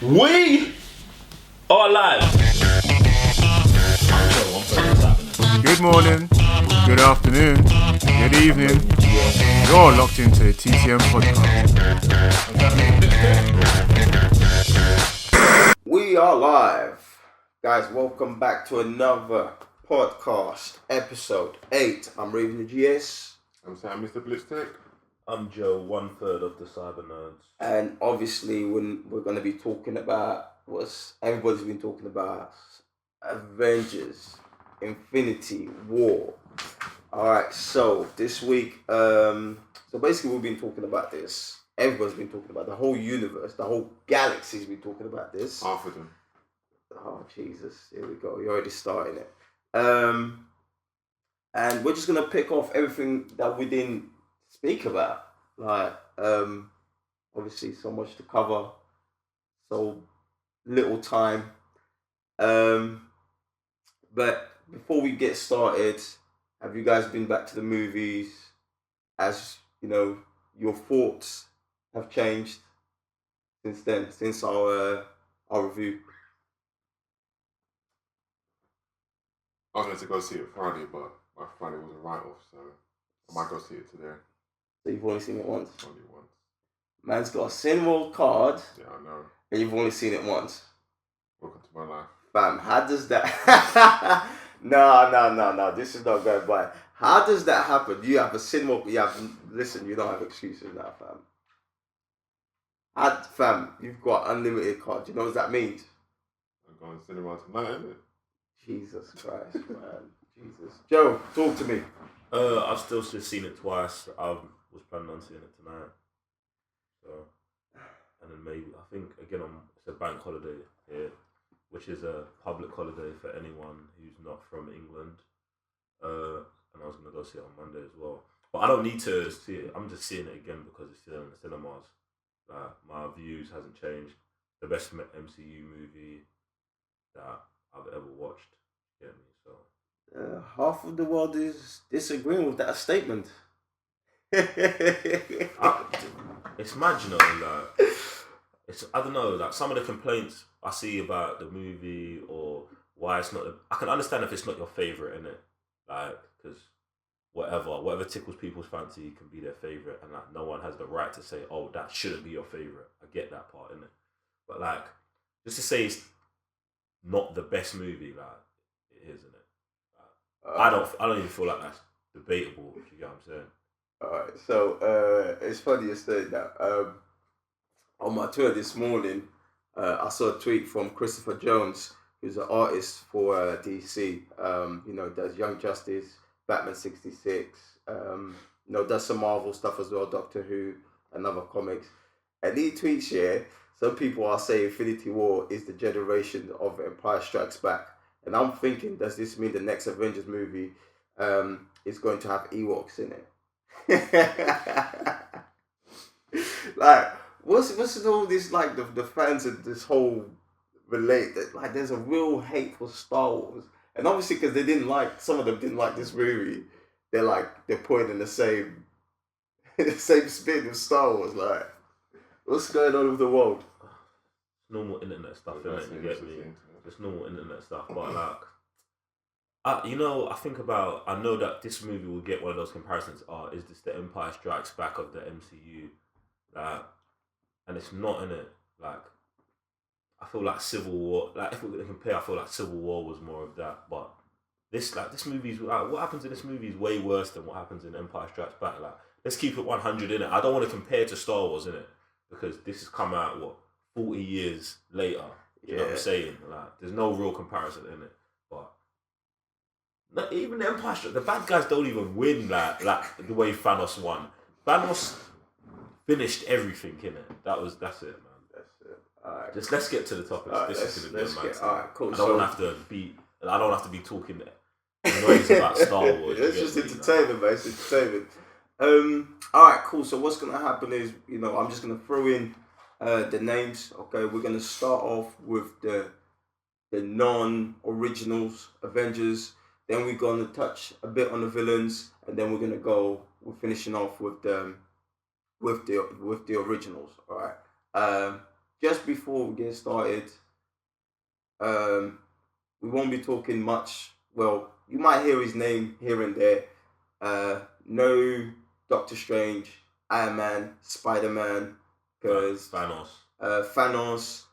We are live. Good morning, good afternoon, good evening. You're locked into the TCN Podcast. We are live. Guys, welcome back to another podcast, episode 8. I'm Raven the GS. I'm Sam, Mr. Blitztech. I'm Joe, 1/3 of the Cyber Nerds. And obviously, when we're going to be talking about what everybody's been talking about, Avengers Infinity War. Alright, so this week, so basically we've been talking about this. Everybody's been talking about the whole universe, the whole galaxy's been talking about this. Half of them. Oh, Jesus. Here we go. You're already starting it. And we're just going to pick off everything that we didn't speak about. Like, obviously, so much to cover. So little time. But before we get started, have you guys been back to the movies? As, you know, your thoughts have changed since then, since our review? I was going to go see it Friday, but my Friday was a write-off, so I might go see it today. So you've only seen it once? Only once. Man's got a Cineworld card, Yeah, I know. and you've only seen it once. Welcome to my life. Fam, how does that... No, this is not going by. How does that happen? You have a Cineworld... Listen, you don't have excuses now, fam. Fam, you've got unlimited card. Do you know what that means? I'm going to cinema tonight, isn't it? Jesus Christ, man. Jesus. Joe, talk to me. I've still just seen it twice. I was planning on seeing it tonight. So, and then maybe, I think, again, it's a bank holiday here, which is a public holiday for anyone who's not from England. And I was going to go see it on Monday as well. But I don't need to see it. I'm just seeing it again because it's still in the cinemas. My views hasn't changed. The best MCU movie that I've ever watched. Get me? So Half of the world is disagreeing with that statement. It's mad, you know. Like, I don't know. Like, some of the complaints I see about the movie or why it's not. I can understand if it's not your favorite, innit? Like, because whatever tickles people's fancy can be their favorite, and like no one has the right to say, oh, that shouldn't be your favorite. I get that part, innit? But like, just to say it's not the best movie, like, it is, isn't it? I don't even feel like that's debatable. You get what I'm saying? Alright, so it's funny you said that. On my Twitter this morning, I saw a tweet from Christopher Jones, who's an artist for DC. You know, does Young Justice, Batman 66. You know, does some Marvel stuff as well, Doctor Who, and other comics. And he tweets here. Some people are saying Infinity War is the generation of Empire Strikes Back. And I'm thinking, does this mean the next Avengers movie is going to have Ewoks in it? Like, what's all this, like, the fans of this whole relate that, like, there's a real hate for Star Wars. And obviously, because some of them didn't like this movie, they're putting in the same spin of Star Wars. Like, what's going on with the world? Normal internet stuff, innit? You get me? Just normal internet stuff. But like, I know that this movie will get one of those comparisons. Is this the Empire Strikes Back of the MCU? Like, and it's not, innit? Like, I feel like Civil War. Like, if we're gonna compare, I feel like Civil War was more of that. But this movie's like, what happens in this movie is way worse than what happens in Empire Strikes Back. Like, let's keep it 100 in it. I don't want to compare to Star Wars, innit? Because this has come out 40 years later. You know what I'm saying? Like, there's no real comparison in it. But not even the Empire Strikes, the bad guys don't even win like the way Thanos won. Thanos finished everything in it. That's it, man. That's it. Alright. Just let's get to the topics. Right, this is gonna be a mad thing. Alright, cool. I don't have to be talking noise about Star Wars. It's just entertainment, man. It's entertainment. Alright, cool. So what's gonna happen is, you know, I'm just gonna throw in the names. Okay, we're gonna start off with the non-originals Avengers. Then we're gonna touch a bit on the villains, and then we're finishing off with the originals. All right. just before we get started, we won't be talking much. Well, you might hear his name here and there. No Doctor Strange, Iron Man, Spider-Man, because Thanos, Thanos'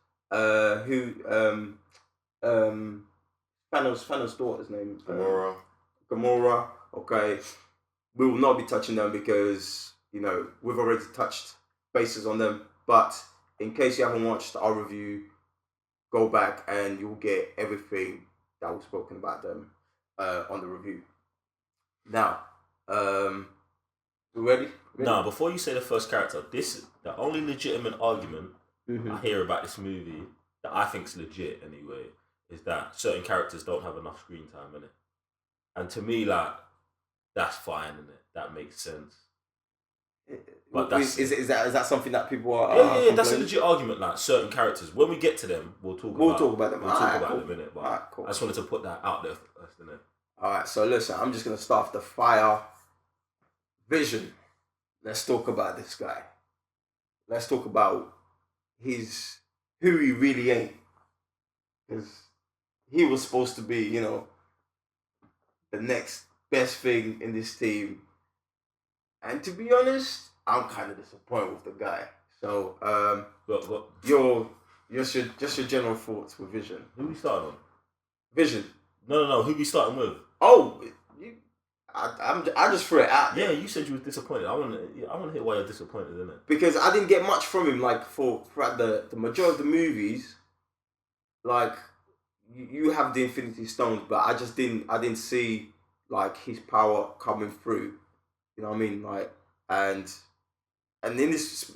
daughter's name, Gamora. Okay, we will not be touching them because we've already touched bases on them. But in case you haven't watched our review, go back and you'll get everything that was spoken about them on the review. Now, we ready? No, before you say the first character, the only legitimate argument I hear about this movie that I think's legit anyway is that certain characters don't have enough screen time in it, and to me, like, that's fine in it. That makes sense. But is that something that people are? Yeah, that's a legit argument. Like certain characters, when we get to them, we'll talk about them. We'll talk about them in a minute. But cool. I just wanted to put that out there first, innit? All right, so listen, I'm just gonna start the fire. Vision. Let's talk about this guy. Let's talk about who he really ain't, because he was supposed to be, the next best thing in this team. And to be honest, I'm kind of disappointed with the guy. So, just your general thoughts with Vision. Who we starting on? Vision. No. Who we starting with? Oh, I just threw it out there. Yeah, you said you were disappointed. I want to hear why you're disappointed, innit? Because I didn't get much from him. Like throughout the majority of the movies, like you have the Infinity Stones, but I didn't see like his power coming through. You know what I mean? Like, and in this,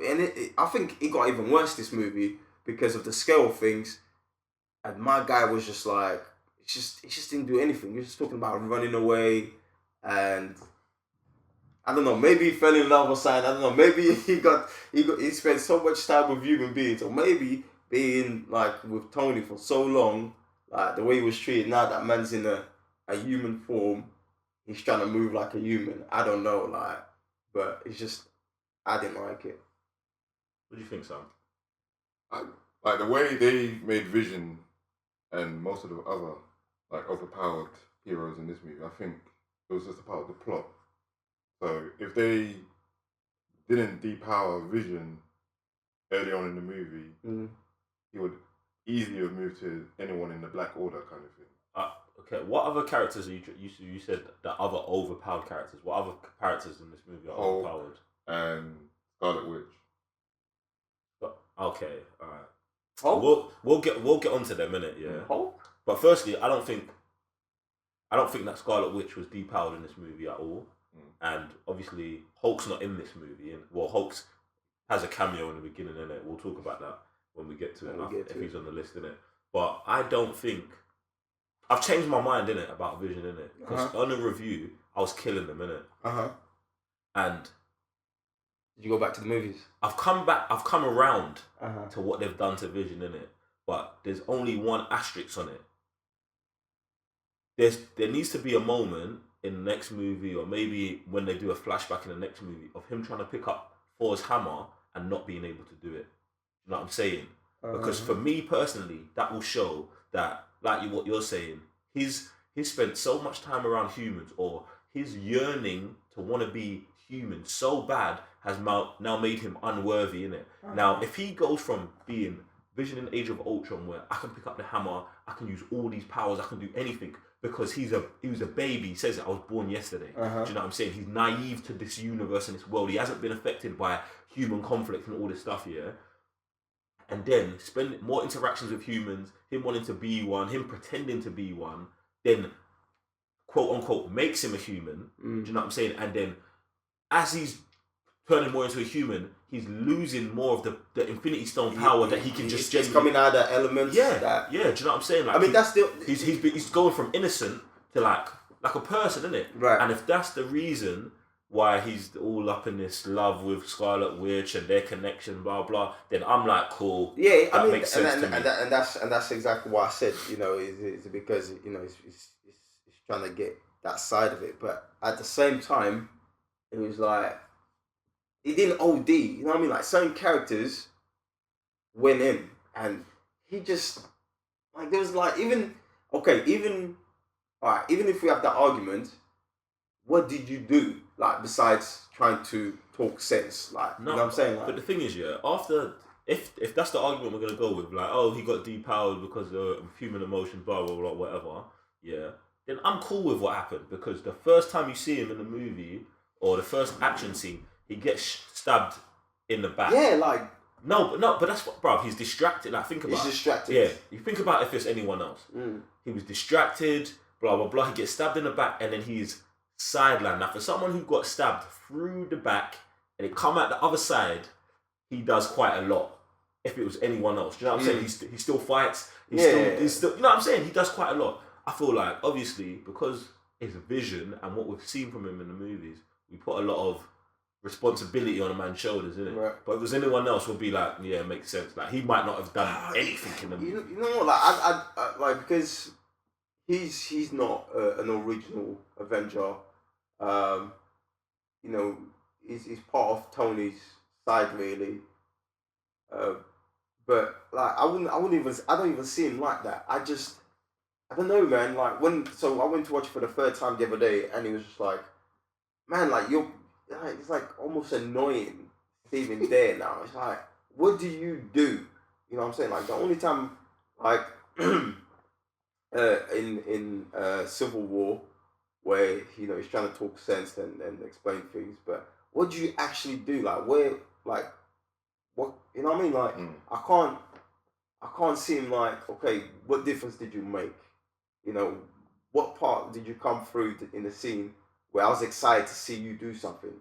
I think it got even worse this movie because of the scale of things. And my guy was just like, it just didn't do anything. He was just talking about running away, and I don't know. Maybe he fell in love or something. I don't know. Maybe he spent so much time with human beings, or maybe being like with Tony for so long, like the way he was treated. Now that man's in a human form. He's trying to move like a human. I don't know, like, but it's just, I didn't like it. What do you think, Sam? Like the way they made Vision and most of the other like overpowered heroes in this movie, I think it was just about the plot. So if they didn't depower Vision early on in the movie, he would easily have moved to anyone in the Black Order kind of thing. Okay, what other characters are you said that other overpowered characters? What other characters in this movie are overpowered? And Scarlet Witch. Okay, alright. Hulk? We'll get onto them in it, yeah. Hulk? But firstly, I don't think that Scarlet Witch was depowered in this movie at all. And obviously Hulk's not in this movie, and Hulk has a cameo in the beginning, in it. We'll talk about that when we get to it. If he's on the list, in it. But I don't think I've changed my mind, innit, about Vision, innit? Because on the review, I was killing them, innit? And did you go back to the movies? I've come around to what they've done to Vision, innit? But there's only one asterisk on it. There needs to be a moment in the next movie, or maybe when they do a flashback in the next movie, of him trying to pick up Thor's hammer and not being able to do it. You know what I'm saying? Because for me personally, that will show that, like what you're saying, he's spent so much time around humans, or his yearning to want to be human so bad has now made him unworthy, innit? Now, if he goes from being Vision in Age of Ultron, where I can pick up the hammer, I can use all these powers, I can do anything, because he was a baby. He says that I was born yesterday. Do you know what I'm saying? He's naive to this universe and this world. He hasn't been affected by human conflict and all this stuff, yeah? And then spend more interactions with humans, him wanting to be one, him pretending to be one, then quote unquote makes him a human. Do you know what I'm saying? And then as he's turning more into a human, he's losing more of the Infinity Stone power that he can just it's coming out of the elements. Yeah, do you know what I'm saying? Like, I mean, that's still he's going from innocent to like a person, isn't it? Right. And if that's the reason why he's all up in this love with Scarlet Witch and their connection, blah blah, then I'm like, cool. Yeah, that makes sense to me. And that's exactly what I said. Is because he's trying to get that side of it, but at the same time, it was like he didn't OD. You know what I mean? Like certain characters, went in, and he just like there was like even all right, even if we have that argument, what did you do like besides trying to talk sense? Like No, you know what I'm saying? Like, but the thing is, yeah, after if that's the argument we're gonna go with, like, oh, he got depowered because of human emotions, blah blah blah, whatever. Yeah, then I'm cool with what happened because the first time you see him in the movie or the first action scene, he gets stabbed in the back. yeah, like but that's what, bruv. He's distracted. Like, think about. he's distracted. Yeah, you think about if it's anyone else. He was distracted. Blah blah blah. He gets stabbed in the back, and then he's sidelined. Now, for someone who got stabbed through the back and it come out the other side, he does quite a lot. If it was anyone else, do you know what I'm saying? He still fights. He's still, you know what I'm saying? He does quite a lot. I feel like, obviously, because his vision and what we've seen from him in the movies, we put a lot of responsibility on a man's shoulders, isn't it? Right. But if it was anyone else, would be like, yeah, it makes sense. Like, he might not have done anything in the movie. You know what? Like I like because he's not an original Avenger. You know, he's part of Tony's side really. But like I don't even see him like that. I don't know, man. Like I went to watch it for the third time the other day, and he was just like, man, like it's like almost annoying seeing him there now. It's like, what do you do? You know what I'm saying? Like the only time, like in Civil War, where you know he's trying to talk sense and explain things, but what do you actually do? Like where, like what, you know what I mean? Like I can't see him like, okay, what difference did you make? You know, what part did you come through in the scene where I was excited to see you do something?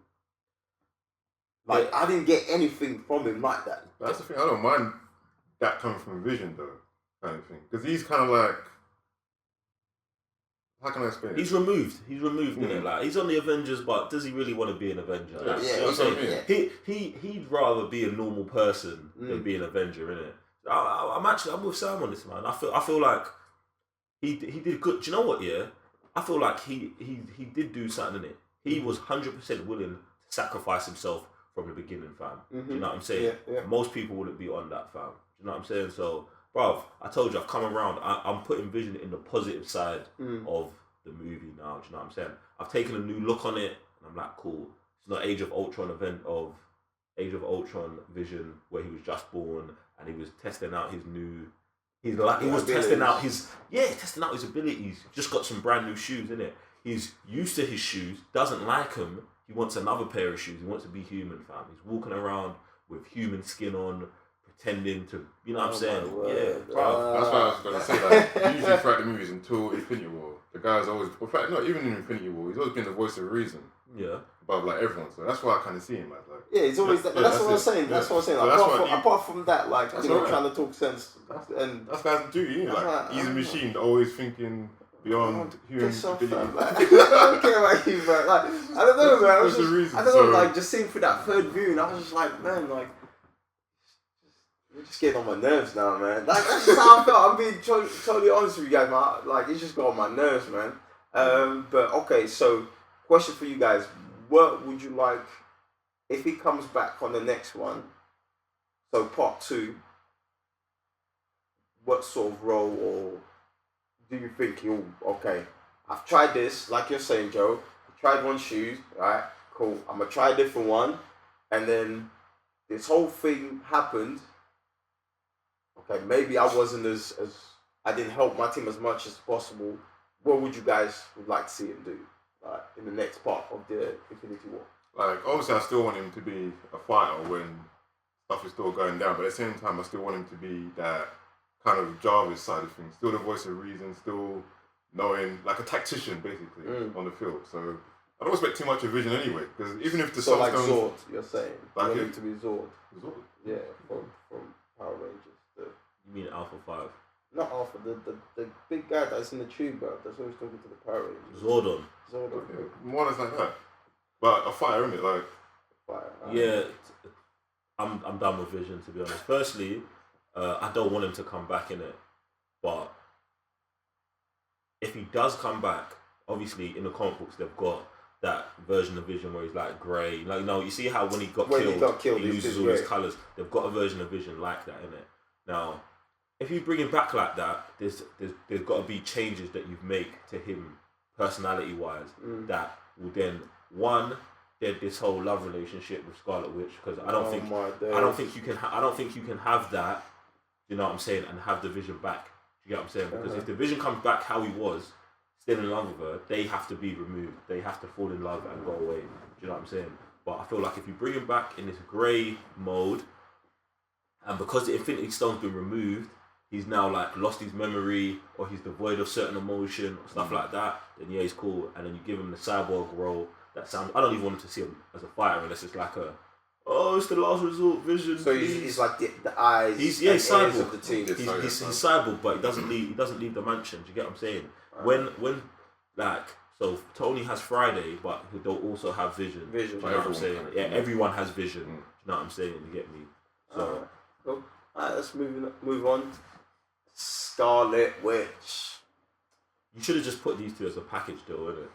Like I didn't get anything from him like that. That's the thing. I don't mind that coming from Vision though, kind of thing, because he's kind of like, how can I explain it? He's removed, innit? Like, he's on the Avengers, but does he really want to be an Avenger? Yeah, Like, yeah, you know what I'm saying? yeah. He'd rather be a normal person than be an Avenger, innit? I'm with Sam on this, man. I feel like he did good. Do you know what? Yeah, I feel like he did do something, innit? He was 100% willing to sacrifice himself from the beginning, fam. Do you know what I'm saying? Yeah. Most people wouldn't be on that, fam. Do you know what I'm saying? So, bruv, I told you I've come around. I'm putting Vision in the positive side of the movie now. Do you know what I'm saying? I've taken a new look on it, and I'm like, cool. It's not Age of Ultron event of Age of Ultron Vision where he was just born and he was testing out his new. He was testing out his abilities. Just got some brand new shoes, innit? He's used to his shoes, doesn't like them. He wants another pair of shoes. He wants to be human, fam. He's walking around with human skin on, pretending to, you know what I'm saying? Yeah, bro. That's what I was gonna say. Like, usually throughout the movies until Infinity War, the guy's always, in fact, not even in Infinity War, he's always been the voice of reason. Yeah. Above like everyone, so that's why I kind of see him as like. Yeah, he's always. That's what I'm saying. That's what I'm saying. Like, So apart from that, like you know, trying to talk sense, and that's guy's duty. Like he's a machine, always thinking beyond human ability. Like, I don't care about you, man. Like I don't know, man. I don't know. Like just seeing through that third viewing, I was just like, man, like you're just getting on my nerves now, man. Like that's just how I felt. I'm being totally honest with you guys, man. Like it's just got on my nerves, man. But okay, so question for you guys. What would you like if he comes back on the next one? So part 2. What sort of role, or do you think he'll? Okay, I've tried this, like you're saying, Joe. I tried one shoe, right? Cool. I'm gonna try a different one, and then this whole thing happened. Okay, maybe I wasn't as I didn't help my team as much as possible. What would you guys would like to see him do? Like in the next part of the Infinity War. Like obviously, I still want him to be a fighter when stuff is still going down, but at the same time, I still want him to be that kind of Jarvis side of things, still the voice of reason, still knowing, like a tactician basically on the field. So I don't expect too much of Vision anyway, because even if the so like Stones, Zord, you're saying, like you want him to be Zord. Zord? Yeah, from Power Rangers. You mean Alpha 5? Not Alpha, the big guy that's in the tube, bro. That's always talking to the Power Rangers. Zordon. Yeah, more or less like that. But a fighter, isn't it? Like Fire. Yeah, I'm done with Vision, to be honest. Firstly, I don't want him to come back in it, but if he does come back, obviously in the comic books they've got that version of Vision where he's like grey. Like, you see how when he got killed, he loses all his colours. They've got a version of Vision like that, innit? Now, if you bring him back like that, there's got to be changes that you make to him personality-wise that will then dead this whole love relationship with Scarlet Witch, because I don't think you can have that. You know what I'm saying? And have the Vision back. You get what I'm saying? Because if the Vision comes back how he was, still in love with her, they have to be removed. They have to fall in love and go away. Do you know what I'm saying? But I feel like if you bring him back in this grey mode, and because the Infinity Stone's been removed, he's now like lost his memory, or he's devoid of certain emotion or stuff like that, then yeah, he's cool. And then you give him the cyborg role. That sounds. I don't even want him to see him as a fighter unless it's like it's the last resort, Vision. So he's like the eyes. He's cyborg of the team. He's cyborg, but he doesn't leave the mansion. Do you get what I'm saying? When so Tony has Friday, but they'll also have Vision. Do you know what I'm saying? Yeah, everyone has Vision. Do you know what I'm saying? You get me? So cool. Alright, let's move on. Scarlet Witch. You should have just put these two as a package deal, innit?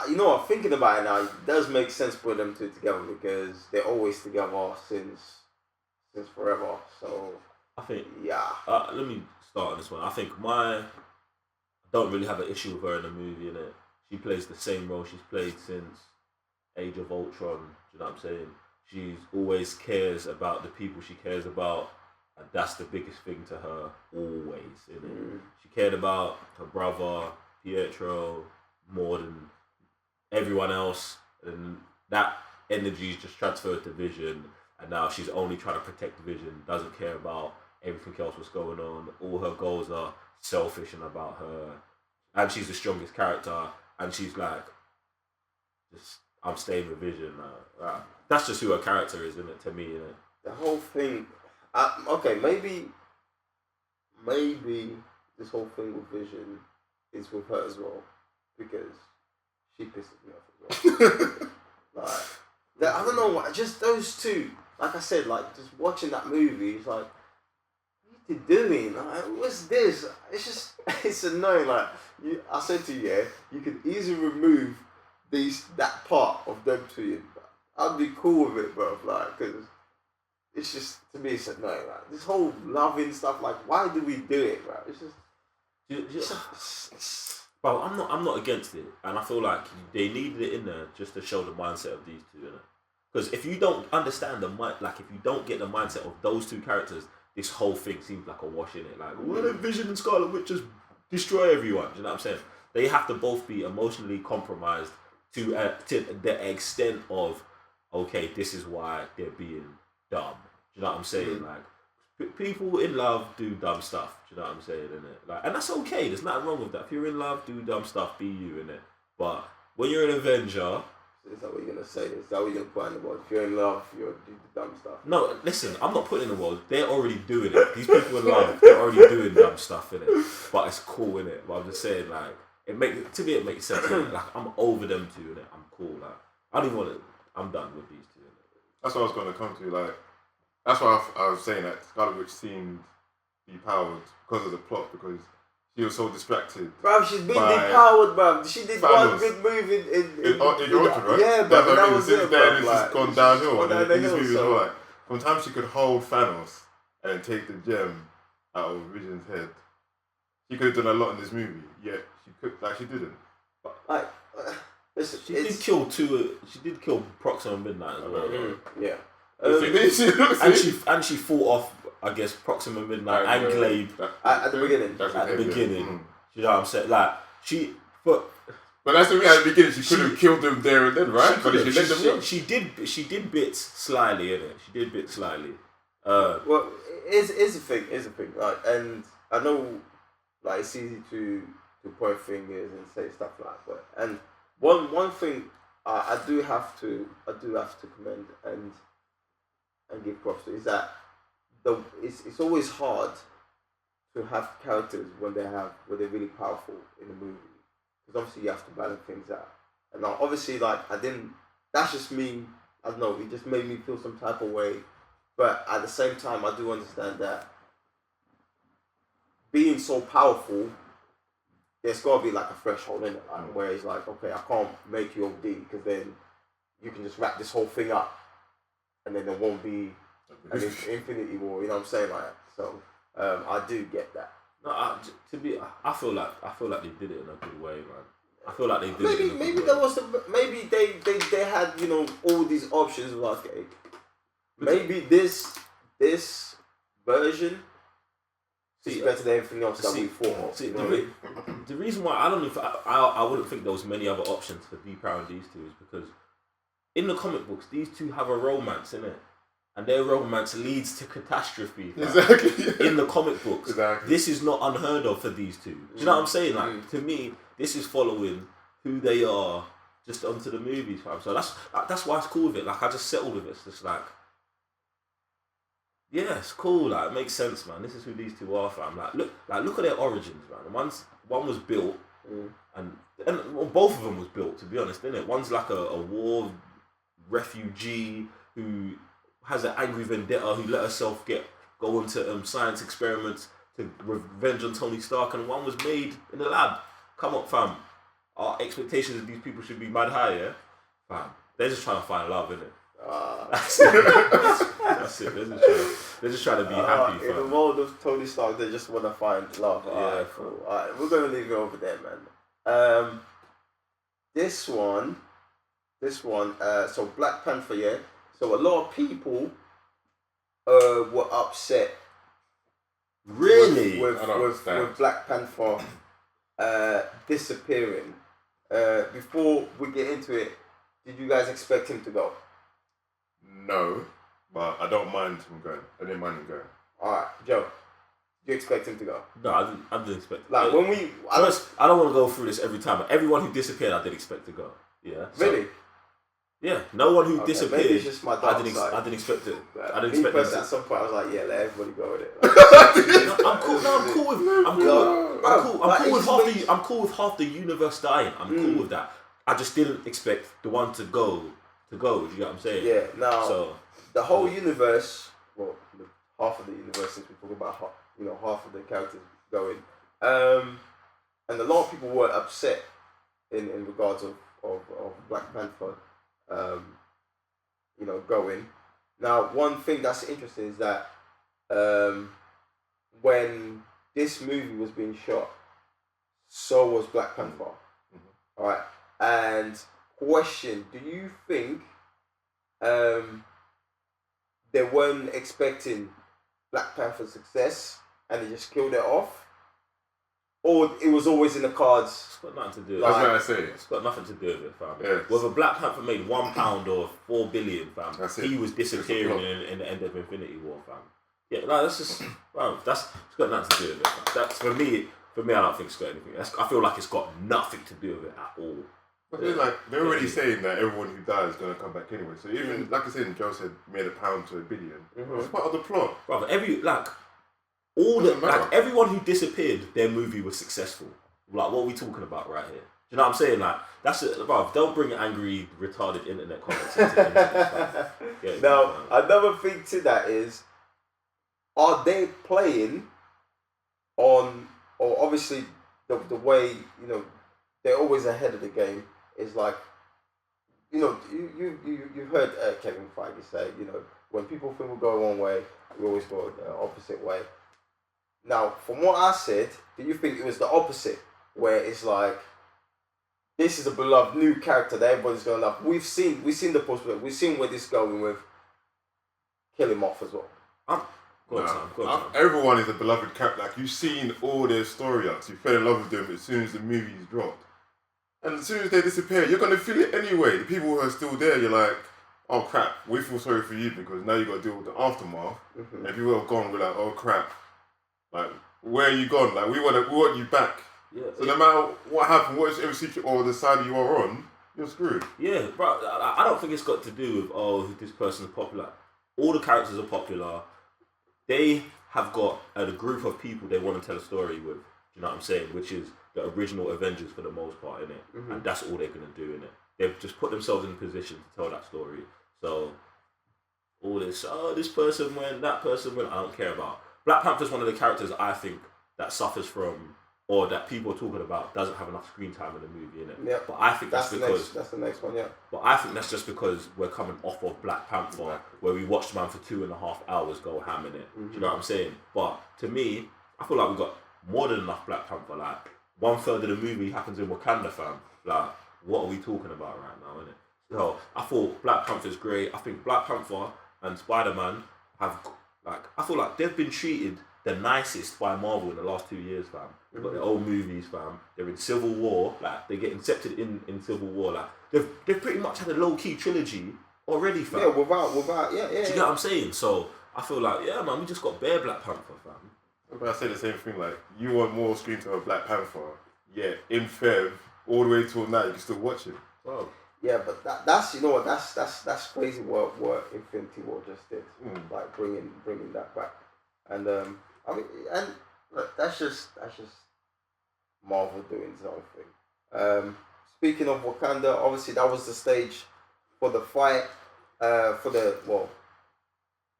You know what? Thinking about it now, it does make sense putting them two together because they're always together since forever. So I think yeah. Let me start on this one. I think I don't really have an issue with her in the movie, innit? She plays the same role she's played since Age of Ultron. Do you know what I'm saying? She's always cares about the people she cares about, and that's the biggest thing to her, always, innit? She cared about her brother, Pietro, more than everyone else, and that energy is just transferred to Vision, and now she's only trying to protect Vision, doesn't care about everything else what's going on. All her goals are selfish and about her, and she's the strongest character, and she's like, I'm staying with Vision. That's just who her character is, isn't it? To me, innit? The whole thing. Okay, maybe this whole thing with Vision is with her as well, because she pisses me off as well. I don't know, just those two. Like I said, like just watching that movie, it's like, what are you doing? Like, what's this? It's annoying. Like I said to you, yeah, you could easily remove that part of them two. I'd be cool with it, bro. Like, cause it's just, to me, it's annoying. Like this whole loving stuff. Like, why do we do it, bro? It's just. Bro, I'm not against it, and I feel like they needed it in there just to show the mindset of these two, innit? Because if you don't understand if you don't get the mindset of those two characters, this whole thing seems like a wash, innit? Like, why did Vision and Scarlet Witch just destroy everyone? Do you know what I'm saying? They have to both be emotionally compromised to the extent of, okay, this is why they're being dumb. Do you know what I'm saying? Like, people in love do dumb stuff. Do you know what I'm saying, innit? Like, and that's okay. There's nothing wrong with that. If you're in love, do dumb stuff. Be you, innit? But when you're an Avenger, is that what you're gonna say? Is that what you're gonna put in the world? If you're in love, you'll do the dumb stuff. No, listen. I'm not putting in the world. They're already doing it. These people in love, they're already doing dumb stuff, innit? But it's cool, innit? But I'm just saying, like, it makes sense. Innit? Like, I'm over them two, innit? I'm cool. Like, I don't want to. I'm done with these two. Innit? That's what I was gonna come to. Like, that's why I was saying that Scarlet Witch seemed depowered because of the plot, because she was so distracted. Bro, she's been depowered, bro. She did one big move in Ultron, right? Yeah, bro. That was it, bro. It's just gone downhill. And in this movie, like, from the time she could hold Thanos and take the gem out of Vision's head, she could have done a lot in this movie. Yet she didn't. But, like, listen, she did kill Proxima Midnight as well. Yeah. And she fought off, I guess, Proxima Midnight and Glade at the beginning. You know what I'm saying? Like, but that's the thing. At the beginning, she could have killed them there and then, right? But she let them go. She did bits slyly, innit? She did bits slyly. Well, it's a thing. Like, and I know, like, it's easy to point fingers and say stuff like that. And one thing I do have to commend and give props to is that it's always hard to have characters when they're really powerful in a movie, because obviously you have to balance things out. And now, obviously, like, that's just me. I don't know. It just made me feel some type of way, but at the same time, I do understand that being so powerful there's got to be like a threshold in it, like, where it's like, okay, I can't make you OD because then you can just wrap this whole thing up, and then there won't be an Infinity War. You know what I'm saying? Like, so I do get that. No, I feel like they did it in a good way, man. I feel like they did maybe it. Maybe there was maybe they had, you know, all these options of like, okay, maybe this version is better than everything else that we thought. The reason why I wouldn't think there was many other options for depowering these two is because in the comic books these two have a romance in it, and their romance leads to catastrophe. Exactly. Yeah. In the comic books, this is not unheard of for these two. Do you know what I'm saying? Like to me, this is following who they are just onto the movies, fam. So that's why it's cool with it. Like I just settled with it. It's just like, yeah, it's cool. Like it makes sense, man. This is who these two are, fam. Like look at their origins, man. One was built, and well, both of them was built. To be honest, didn't it? One's like a war refugee who has an angry vendetta, who let herself go into science experiments to revenge on Tony Stark, and one was made in the lab. Come on, fam. Our expectations of these people should be mad high, yeah? Fam. They're just trying to find love, innit? That's it. That's it. They're just trying to be happy, fam. In the world of Tony Stark, they just want to find love. Yeah, cool. Alright, we're going to leave it over there, man. This one, so Black Panther, yeah? So a lot of people were upset. Really? With Black Panther disappearing. Before we get into it, did you guys expect him to go? No, but I don't mind him going. I didn't mind him going. Alright, Joe, did you expect him to go? No, I didn't expect. Like when we, I don't want to go through this every time, but everyone who disappeared, I did expect to go. Yeah. Really? Yeah, no one who disappeared. Maybe it's just my dark side. I didn't expect it. I didn't Me expect it. at some point, I was like, yeah, let everybody go with it. I'm cool. No, I'm cool with. I'm cool with half the universe dying. I'm cool with that. I just didn't expect the one to go. Do you get what I'm saying? Yeah. Now, the whole universe, well, half of the universe, since we talk about half of the characters going, and a lot of people were upset in regards of Black Panther. Going. Now, one thing that's interesting is that when this movie was being shot, so was Black Panther. Mm-hmm. All right. And question: do you think they weren't expecting Black Panther's success and they just killed it off? Or it was always in the cards? It's got nothing to do with it. That's what I say. It's got nothing to do with it, fam. Yes. Whether Black Panther made £1 or 4 billion, fam, he was disappearing in the end of Infinity War, fam. Yeah, no, that's just, fam, it's got nothing to do with it, fam. That's, for me, I don't think it's got anything. I feel like it's got nothing to do with it at all. But they're already saying that everyone who dies is going to come back anyway. So even, like I said, Joe said, made £1 to $1 billion. Mm-hmm. It's part of the plot. Brother, everyone who disappeared, their movie was successful. Like, what are we talking about right here? Do you know what I'm saying? Like, that's it, bruv. Don't bring angry, retarded internet comments into this. Now, another thing to that is, are they playing on, or obviously the way, they're always ahead of the game, is like, you've heard Kevin Feige say, when people think we'll go one way, we always go the opposite way. Now, from what I said, do you think it was the opposite? Where it's like, this is a beloved new character that everybody's going to love. We've seen the post, we've seen where this is going with kill him off as well. Everyone is a beloved character. Like, you've seen all their story arcs. You fell in love with them as soon as the movie's dropped. And as soon as they disappear, you're going to feel it anyway. The people who are still there, you're like, oh crap, we feel sorry for you because now you've got to deal with the aftermath. Mm-hmm. And if you were gone, we're like, oh crap. Like, where are you gone? Like, we want you back. Yeah, so no matter what happened, whatever situation or the side you are on, you're screwed. Yeah, bro. I don't think it's got to do with this person's popular. All the characters are popular. They have got a group of people they want to tell a story with. Do you know what I'm saying? Which is the original Avengers for the most part, innit? Mm-hmm. And that's all they're gonna do, innit? They've just put themselves in a position to tell that story. So all this, this person went, that person went, I don't care about. Black Panther's one of the characters I think that suffers from or that people are talking about doesn't have enough screen time in the movie, innit? Yeah. But I think that's because that's the next one, yeah. But I think that's just because we're coming off of Black Panther, where we watched man for 2.5 hours go ham in it. Do you know what I'm saying? But to me, I feel like we got more than enough Black Panther. Like 1/3 of the movie happens in Wakanda, fam. Like, what are we talking about right now, innit? So I thought Black Panther's great. I think Black Panther and Spider-Man have, like, I feel like they've been treated the nicest by Marvel in the last 2 years, fam. They've got their old movies, fam. They're in Civil War, like they get incepted in Civil War. Like they've pretty much had a low-key trilogy already, fam. Yeah, without Do you get what I'm saying? So I feel like, yeah, man, we just got bare Black Panther, fam. But I say the same thing, like, you want more screen time of Black Panther, yeah, in Feb, all the way till now, you can still watch it. Wow. Yeah, but that's, you know what, that's crazy what Infinity War just did. Like bringing that back. And I mean, and look, that's just Marvel doing its own thing. Speaking of Wakanda, obviously that was the stage for the fight.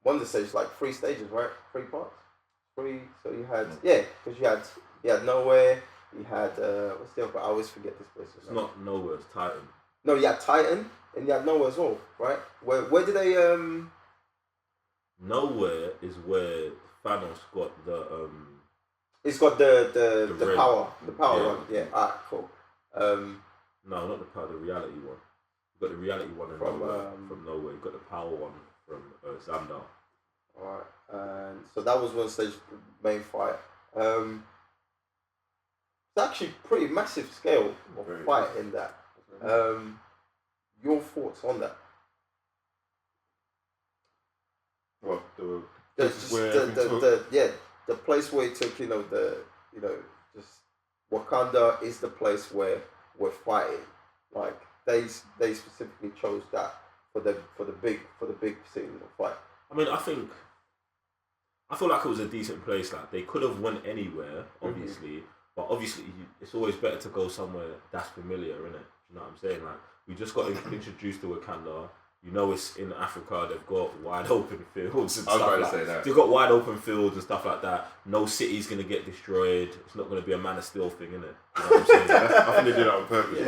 One of the stages, like 3 stages, right? 3 parts. 3. So you had because you had Nowhere. You had what's the other? I always forget this place. It's not Nowhere, it's Titan. No, you had Titan and you had Nowhere as well, right? Where did they Nowhere is where Thanos got the It's got the red. power. The power Yeah. one. Yeah, alright, cool. No, not the power, the reality one. You got the reality one From, from Nowhere. You got the power one from Xandar. Alright, and so that was one stage, the main fight. It's actually pretty massive scale of fight in that. Your thoughts on that? What, the place where it took, just Wakanda is the place where we're fighting. Like they specifically chose that for the big scene of fight. I mean, I feel like it was a decent place. Like they could have went anywhere, obviously, but obviously it's always better to go somewhere that's familiar, innit? You know what I'm saying? Like we just got introduced to Wakanda. You know, it's in Africa. They've got wide open fields and stuff like that. They've got wide open fields and stuff like that. No city's gonna get destroyed. It's not gonna be a Man of Steel thing, innit? You know what I'm saying? I think they did that on purpose.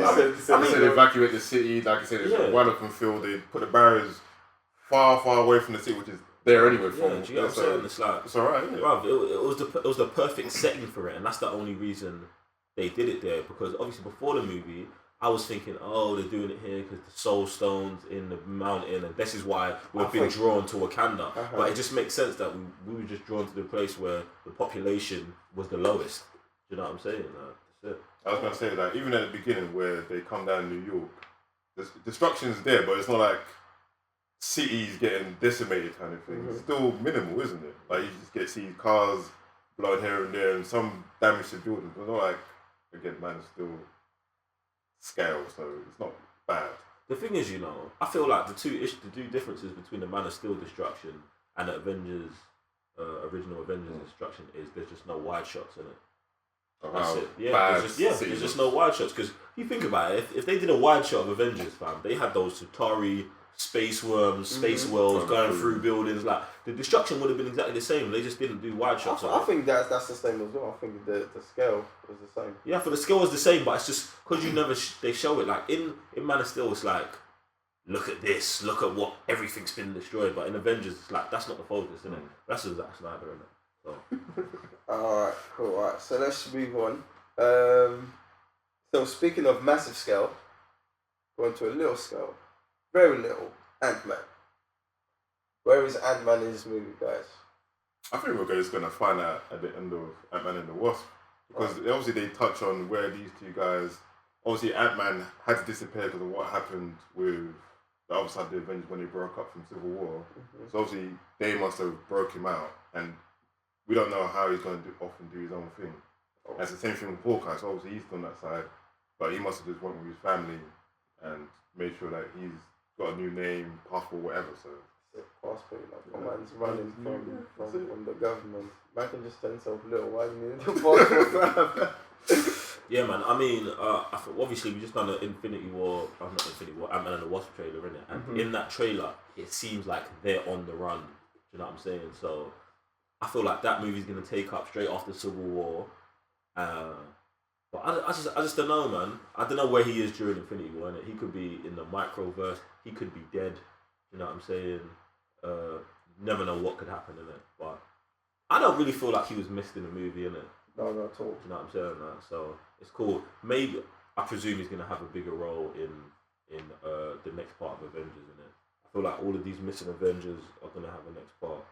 Yeah. I mean, they evacuate the city. Like I said, it's a wide open field. They put the barriers far away from the city, which is there anyway. Do you get what I'm saying? It's like it's alright, isn't it? Bruv, it was the perfect setting for it, and that's the only reason they did it there. Because obviously before the movie, I was thinking, oh, they're doing it here because the Soul Stone's in the mountain, and this is why we've been drawn to Wakanda. But it just makes sense that we were just drawn to the place where the population was the lowest. Do you know what I'm saying? That's it. I was gonna say, like, even at the beginning where they come down New York, the destruction's there, but it's not like cities getting decimated kind of thing. It's still minimal, isn't it? Like you just see cars blown here and there, and some damage to buildings. But not like, again, Man, it's still scale, so it's not bad. The thing is, I feel like the two differences between the Man of Steel destruction and the Avengers, original Avengers destruction is there's just no wide shots in it. That's it. Yeah, there's just no wide shots. Because you think about it, if they did a wide shot of Avengers, fam, they had those Chitauri, space worms, space whales going through buildings. Like the destruction would have been exactly the same. They just didn't do wide shots. I think that's the same as well. I think the scale was the same. Yeah, for the scale was the same, but it's just because you never they show it. Like in Man of Steel, it's like, look at this, look at what everything's been destroyed. But in Avengers, it's like that's not the focus, isn't it? That's just Zack Snyder, isn't it? So. Alright, cool. Alright, so let's move on. So speaking of massive scale, going to a little scale, very little, Ant-Man. Where is Ant-Man in this movie, guys? I think we're just gonna find out at the end of Ant-Man and the Wasp, because obviously they touch on where these two guys. Obviously, Ant-Man had to disappear because of what happened with the other side of the Avengers when they broke up from Civil War. So obviously they must have broke him out, and we don't know how he's going to often do his own thing. That's the same thing with Hawkeye. So obviously he's on that side, but he must have just went with his family and made sure that he's got a new name, passport, whatever. So passport, like, man's running from the government. Man can just tell himself little. Why do you need a passport? Yeah, man. I mean, obviously we just done the Infinity War, not Infinity War, Ant-Man and the Wasp trailer, innit? And in that trailer, it seems like they're on the run. Do you know what I'm saying? So I feel like that movie's gonna take up straight after Civil War, But I just don't know, man. I don't know where he is during Infinity War. Innit? He could be in the microverse. He could be dead. You know what I'm saying? Never know what could happen in it. But I don't really feel like he was missed in the movie, innit? No, not at all. You know what I'm saying? Like, so it's cool. Maybe I presume he's gonna have a bigger role in the next part of Avengers, innit? I feel like all of these missing Avengers are gonna have a next part.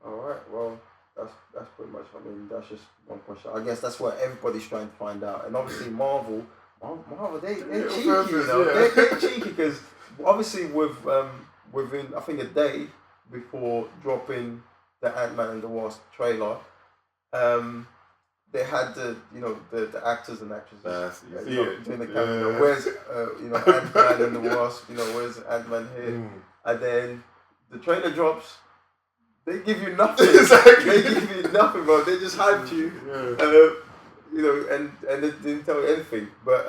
All right. Well, that's pretty much. I mean, that's just one question. I guess that's what everybody's trying to find out. And obviously, Marvel, they're cheeky, you know. Yeah. They're cheeky because obviously within I think a day before dropping the Ant-Man and the Wasp trailer, they had the actors and actresses doing the camera. Where's Ant-Man and the Wasp? Where's Ant-Man here? And then the trailer drops. They give you nothing. Exactly. They give you nothing, bro. They just hyped you. Yeah. And they didn't tell you anything. But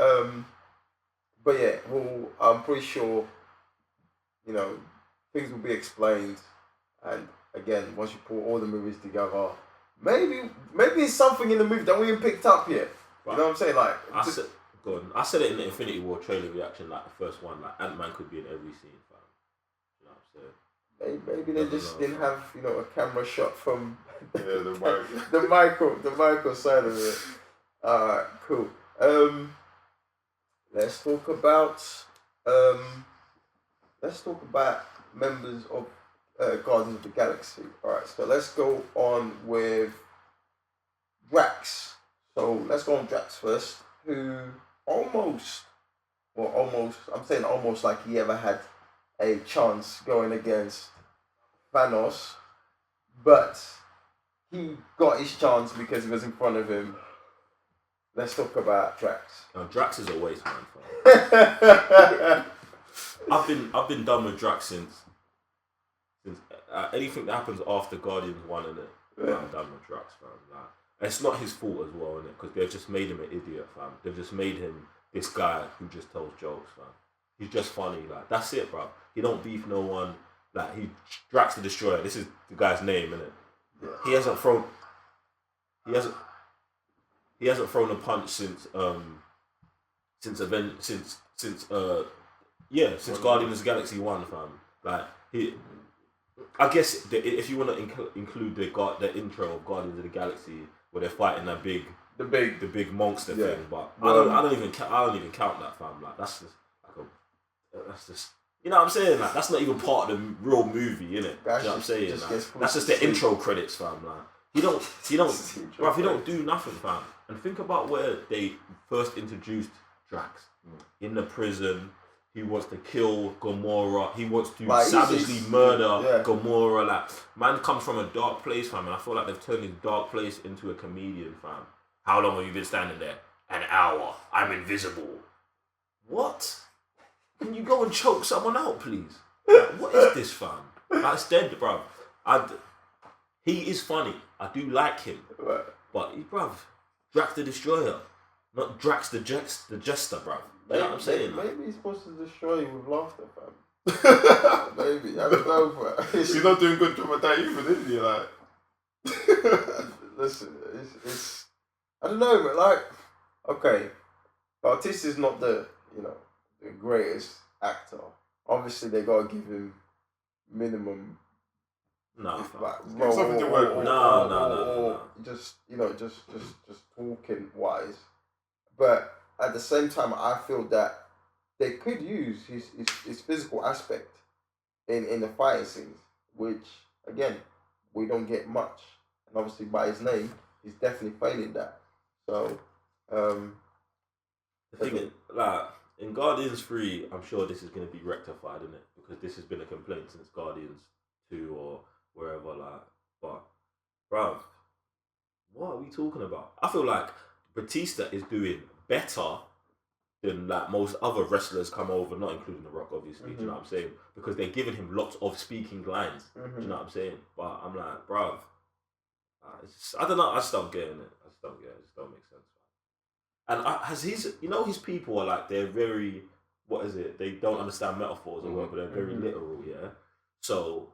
yeah, well, I'm pretty sure, things will be explained. And again, once you put all the movies together, maybe it's something in the movie that we haven't picked up yet. Right. You know what I'm saying? Like, I said it in the Infinity War trailer reaction, like the first one, like Ant-Man could be in every scene, fam. You know what I'm saying? Maybe they just didn't have a camera shot from the the micro side of it. Alright, cool. Let's talk about members of Guardians of the Galaxy. Alright, so let's go on with Drax. So let's go on Drax first, who almost like he ever had a chance going against Thanos, but he got his chance because he was in front of him. Let's talk about Drax. Now, Drax is a waste man, fam. I've been done with Drax since anything that happens after Guardians 1, innit? I'm done with Drax, fam. Like, it's not his fault as well, innit? Because they've just made him an idiot, fam. They've just made him this guy who just tells jokes, fam. He's just funny, like, that's it, bro. He don't beef no one. Like, Drax the Destroyer. This is the guy's name, innit? Yeah. He hasn't thrown a punch since Guardians of the Galaxy 1, fam. Like, I guess if you want to include the intro of Guardians of the Galaxy where they're fighting that big monster thing, but I don't even count that, fam. Like, that's just you know what I'm saying? Like, that's not even part of the real movie, innit? You know what I'm saying? Like, that's just the intro credits, fam. Like, he don't do nothing, fam. And think about where they first introduced Drax. In the prison, he wants to kill Gamora. He wants to savagely murder Gamora. Like, man comes from a dark place, fam, and I feel like they've turned his dark place into a comedian, fam. How long have you been standing there? An hour. I'm invisible. What? Can you go and choke someone out, please? Like, what is this, fam? Like, it's dead, bruv. He is funny. I do like him. Right. But, bruv, Drax the Destroyer. Not Drax the Jester, bruv. You know what I'm saying? Maybe he's supposed to destroy you with laughter, fam. Maybe. I don't know, bro. He's not doing good job at that either, is he? Like, listen, it's I don't know, but like, okay, Bautista is not the greatest actor. Obviously, they gotta give him minimum. No, Role something to work with. No. Just talking wise, but at the same time, I feel that they could use his physical aspect in the fighting scenes, which again we don't get much, and obviously by his name, he's definitely failing that. So, the thing is, like, in Guardians 3, I'm sure this is going to be rectified, isn't it? Because this has been a complaint since Guardians 2 or wherever, like, but, bruv, what are we talking about? I feel like Batista is doing better than, like, most other wrestlers come over, not including The Rock, obviously, do you know what I'm saying? Because they're giving him lots of speaking lines, do you know what I'm saying? But I'm like, bruv, I don't know, I just don't get it. I just don't get it. It just don't make sense. And his people are like, they're very, what is it? They don't understand metaphors or whatever, they're very literal, yeah? So,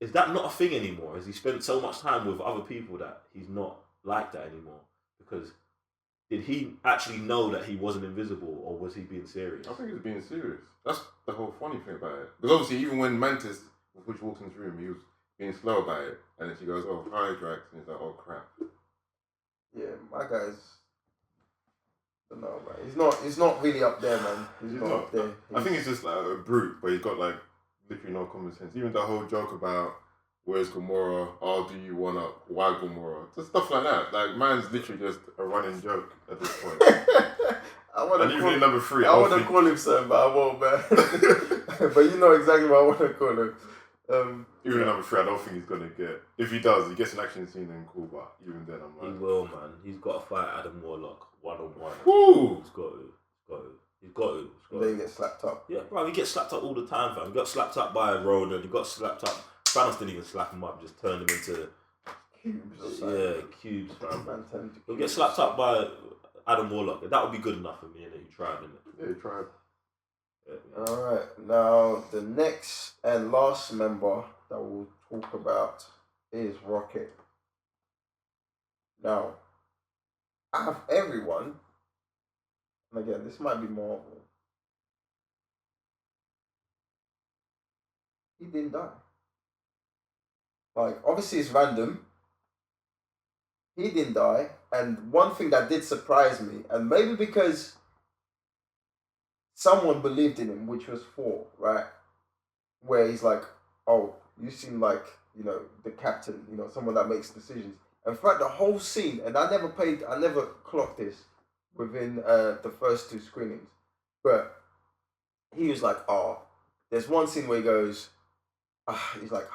is that not a thing anymore? Has he spent so much time with other people that he's not, like that anymore because did he actually know that he wasn't invisible or was he being serious? I think he was being serious. That's the whole funny thing about it. Because obviously, even when Mantis, which walks into the room, he was being slow about it, and then she goes, "Oh, hi, Drax," and he's like, "Oh, crap." Yeah, my guy's. I don't know, man. He's not really up there, man. He's not up there. I think he's just like a brute, but he's got like literally no common sense. Even the whole joke about where's Gamora? Oh, do you wanna? Why Gamora? Just stuff like that. Like man's literally just a running joke at this point. And even in number 3, I want to call him something, but I won't, man. But you know exactly what I want to call him. Even in number 3, I don't think he's gonna get. If he does, he gets an action scene, then cool. But even then, I'm like, he will, man. He's got to fight Adam Warlock 1-on-1. Woo! He's got to. Then he gets slapped up. Yeah, bro. He gets slapped up all the time, fam. He got slapped up by Ronan. He got slapped up. Thanos didn't even slap him up. Just turned him into Cubes. cubes, fam. Man, He'll get slapped up by Adam Warlock. That would be good enough for me, and he tried, innit? Yeah, he tried. Yeah. Alright, now the next and last member that we'll talk about is Rocket. Now, out of everyone, and again, this might be Marvel, he didn't die. Like, obviously it's random. He didn't die, and one thing that did surprise me, and maybe because someone believed in him, which was Thor, right? Where he's like, oh, you seem like, you know, the captain, you know, someone that makes decisions. And throughout the whole scene, and I never clocked this within the first 2 screenings, but he was like, oh, there's one scene where he goes, he's like,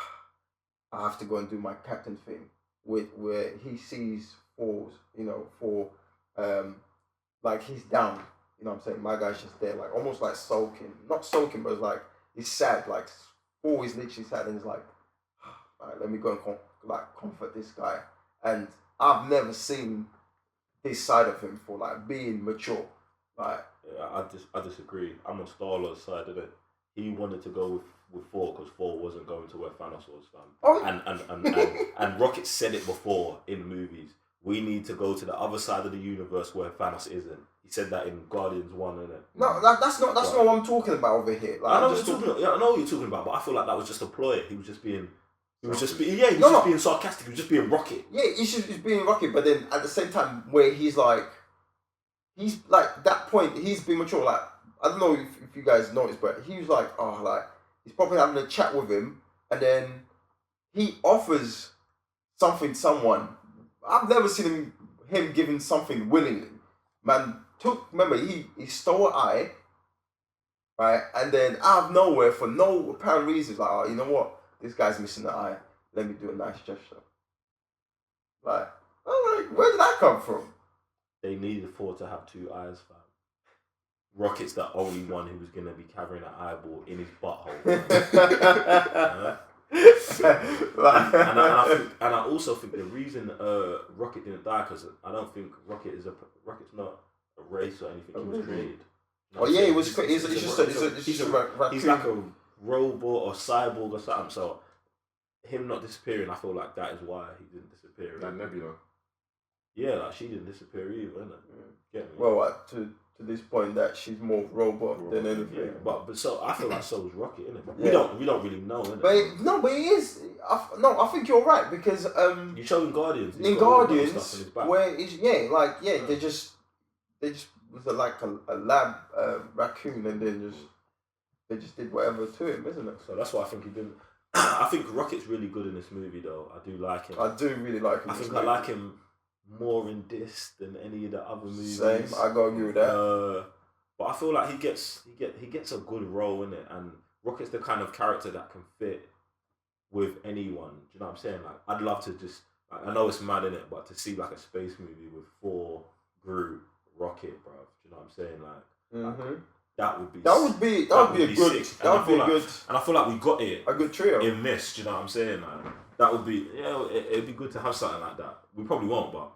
I have to go and do my captain thing, where he sees Thor's, you know, Thor, like he's down. You know what I'm saying? My guy's just there, like almost like sulking. Not sulking, but it's like he's sad. Like Thor is literally sad, and he's like, all right, let me go and comfort this guy. And I've never seen this side of him for like being mature. Like, yeah, I disagree. I'm on Star-Lord's side of it. He wanted to go with Thor because Thor wasn't going to where Thanos was, fam. Oh. And Rocket said it before in movies. We need to go to the other side of the universe where Thanos isn't. He said that in Guardians 1, innit? No, that's not what I'm talking about over here. Like, I know what you're talking about, but I feel like that was just a ploy. He was just being sarcastic. He was just being Rocket. Yeah, he's being Rocket, but then at the same time, where he's like that point, he's being mature. Like, I don't know if you guys noticed, but he was like, oh, like he's probably having a chat with him, and then he offers something to someone. I've never seen him giving something willingly. Man, remember, he stole an eye, right? And then out of nowhere, for no apparent reason, like, oh, you know what? This guy's missing an eye. Let me do a nice gesture. Like, I'm like, where did that come from? They needed Thor to have 2 eyes, fam. Rocket's the only one who was going to be carrying an eyeball in his butthole. And I also think the reason Rocket didn't die, because I don't think Rocket's not a race or anything. He was created. Oh yeah, he was. He's like a robot or cyborg or something. So him not disappearing, I feel like that is why he didn't disappear. Like Nebula. Yeah, like she didn't disappear either, innit? Yeah. Well, to this point, that she's more robot than anything. Yeah, but so I feel like so was Rocket, innit? Yeah. We don't really know, innit? But he is. I think you're right, because you showed in Guardians. In Guardians, where they just was like a lab raccoon, and then they just did whatever to him, isn't it? So that's why I think he didn't. I think Rocket's really good in this movie, though. I do like him. I do really like him. I think I like him more in this than any of the other movies. Same, I gotta agree with that. But I feel like he gets a good role in it, and Rocket's the kind of character that can fit with anyone. Do you know what I'm saying? Like, I'd love to just. I know it's mad in it, but to see like a space movie with Thor, Groot, Rocket, bro. Do you know what I'm saying? Like that would be a good. Sick. That would be good. And I feel like we got it. A good trio in this. Do you know what I'm saying? Like, that would be it'd be good to have something like that. We probably won't, but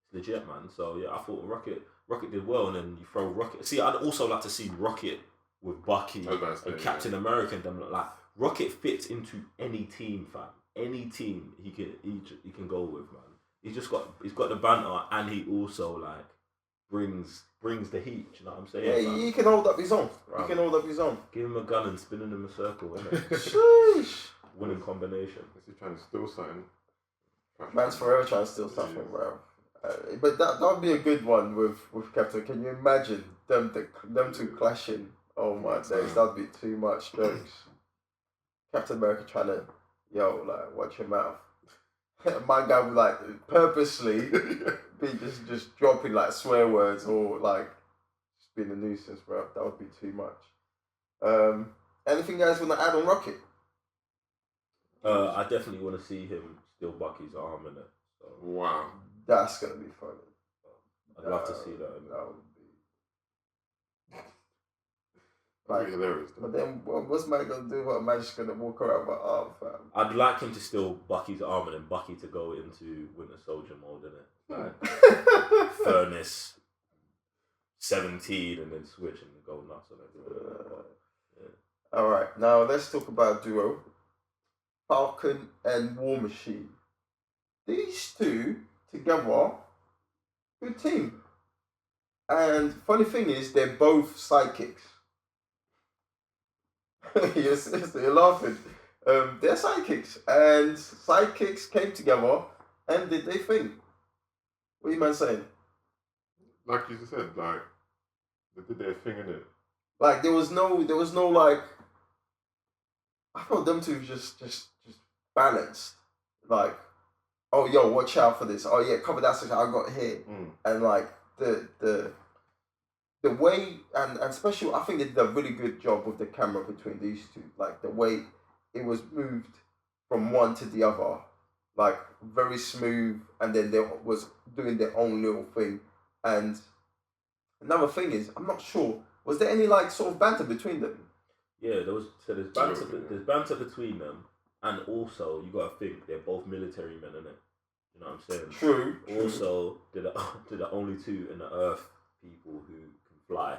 it's legit, man. So yeah, I thought Rocket did well, and then you throw Rocket. See, I'd also like to see Rocket with Bucky and Captain America and them. Like, Rocket fits into any team, fam. Any team he can go with, man. he's got the banter, and he also like brings the heat. You know what I'm saying? Yeah, he can hold up his own. Right. He can hold up his own. Give him a gun and spin him in a circle, innit? Sheesh. Winning combination. Is he trying to steal something? Man's forever trying to steal something, bro. But that would be a good one with Captain. Can you imagine them two clashing? Oh my days, that'd be too much jokes. Captain America trying to, like, watch your mouth. My guy would like purposely be just dropping like swear words or like just being a nuisance, bro. That would be too much. Anything you guys want to add on Rocket? I definitely want to see him steal Bucky's arm in it. So. Wow. That's gonna be funny. I'd love to see that. That would be. That'd be hilarious. But then, what's man gonna do? What man's just gonna walk around with arm, fam? I'd like him to steal Bucky's arm and then Bucky to go into Winter Soldier mode, innit? Like Furnace 17 and then switch and go nuts on everything. All right, now let's talk about duo. Falcon and War Machine. These two together, good team. And funny thing is, they're both sidekicks. You're laughing. They're sidekicks, and sidekicks came together and did their thing. What are you man saying? Like you just said, like they did their thing in it. Like there was no like. I thought them two just balanced. Like, oh yo, watch out for this. Oh yeah, cover that section I got here, and like the way and especially I think they did a really good job with the camera between these two. Like the way it was moved from one to the other, like very smooth, and then they was doing their own little thing. And another thing is, I'm not sure, was there any like sort of banter between them? Yeah, there's banter between them, and also you gotta think they're both military men, innit? You know what I'm saying? True. Also, they're the only two in the Earth people who can fly. You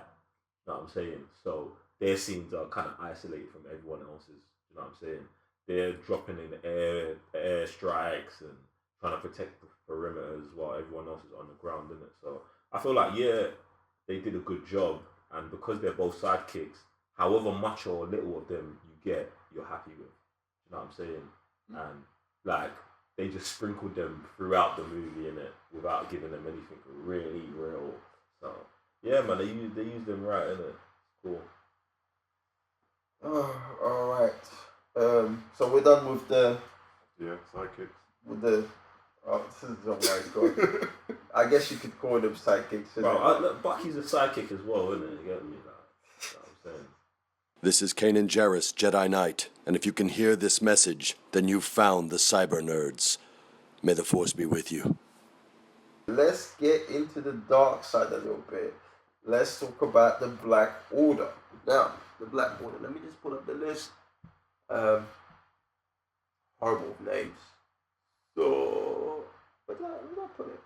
know what I'm saying? So their scenes are kind of isolated from everyone else's. You know what I'm saying? They're dropping in air strikes and trying to protect the perimeters while everyone else is on the ground, innit? So I feel like they did a good job, and because they're both sidekicks, however much or little of them you get, you're happy with. You know what I'm saying? And like they just sprinkled them throughout the movie in it without giving them anything really real. So yeah, man, they used them right, innit? Cool. All right. So we're done with the sidekicks. With the this is oh my god. I guess you could call them sidekicks. Bro, Bucky's a sidekick as well, isn't it? You get me? Like, you know what I'm saying? This is Kanan Jarrus, Jedi Knight, and if you can hear this message, then you've found the Cyber Nerds. May the Force be with you. Let's get into the dark side a little bit. Let's talk about the Black Order. Now, the Black Order. Let me just pull up the list. Horrible names. So, where did I put it?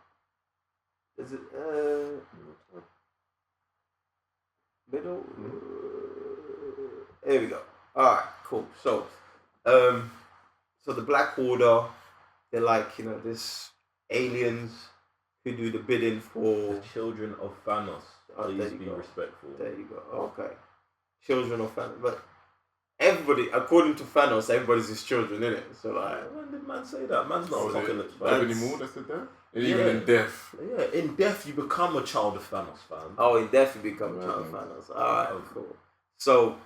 Is it middle? There we go. All right, cool. So, the Black Order, they're like, this aliens who do the bidding for the children of Thanos. Please be respectful. There you go. Okay, children of Thanos, but everybody, according to Thanos, everybody's his children, innit? So like, when did man say that? Man's not apocalypse. Anymore? That's it there. Even in death. Yeah, in death you become a child of Thanos, fam. Oh, in death you become a child of Thanos. All right, cool. So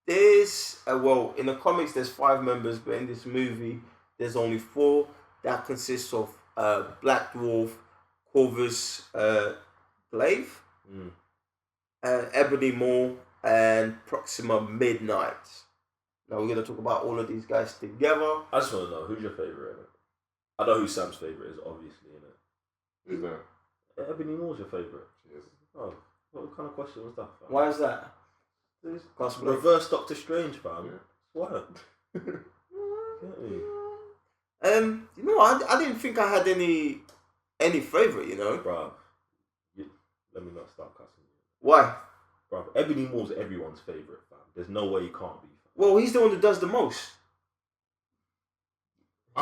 there's in the comics there's 5 members, but in this movie there's only 4. That consists of Black Dwarf, Corvus Glaive, Ebony Maw, and Proxima Midnight. Now we're gonna talk about all of these guys together. I just want to know, who's your favorite? I know who Sam's favorite is, obviously, innit? Who's that? Ebony Maw's your favorite. Yes. Oh, what kind of question was that, fam? Why is that? Reverse Doctor Strange, fam. Yeah. What? Get me. I didn't think I had any favorite, Bro, let me not start cussing you. Why? Bro, Ebony Maw's everyone's favorite, fam. There's no way you can't be. Well, he's the one that does the most.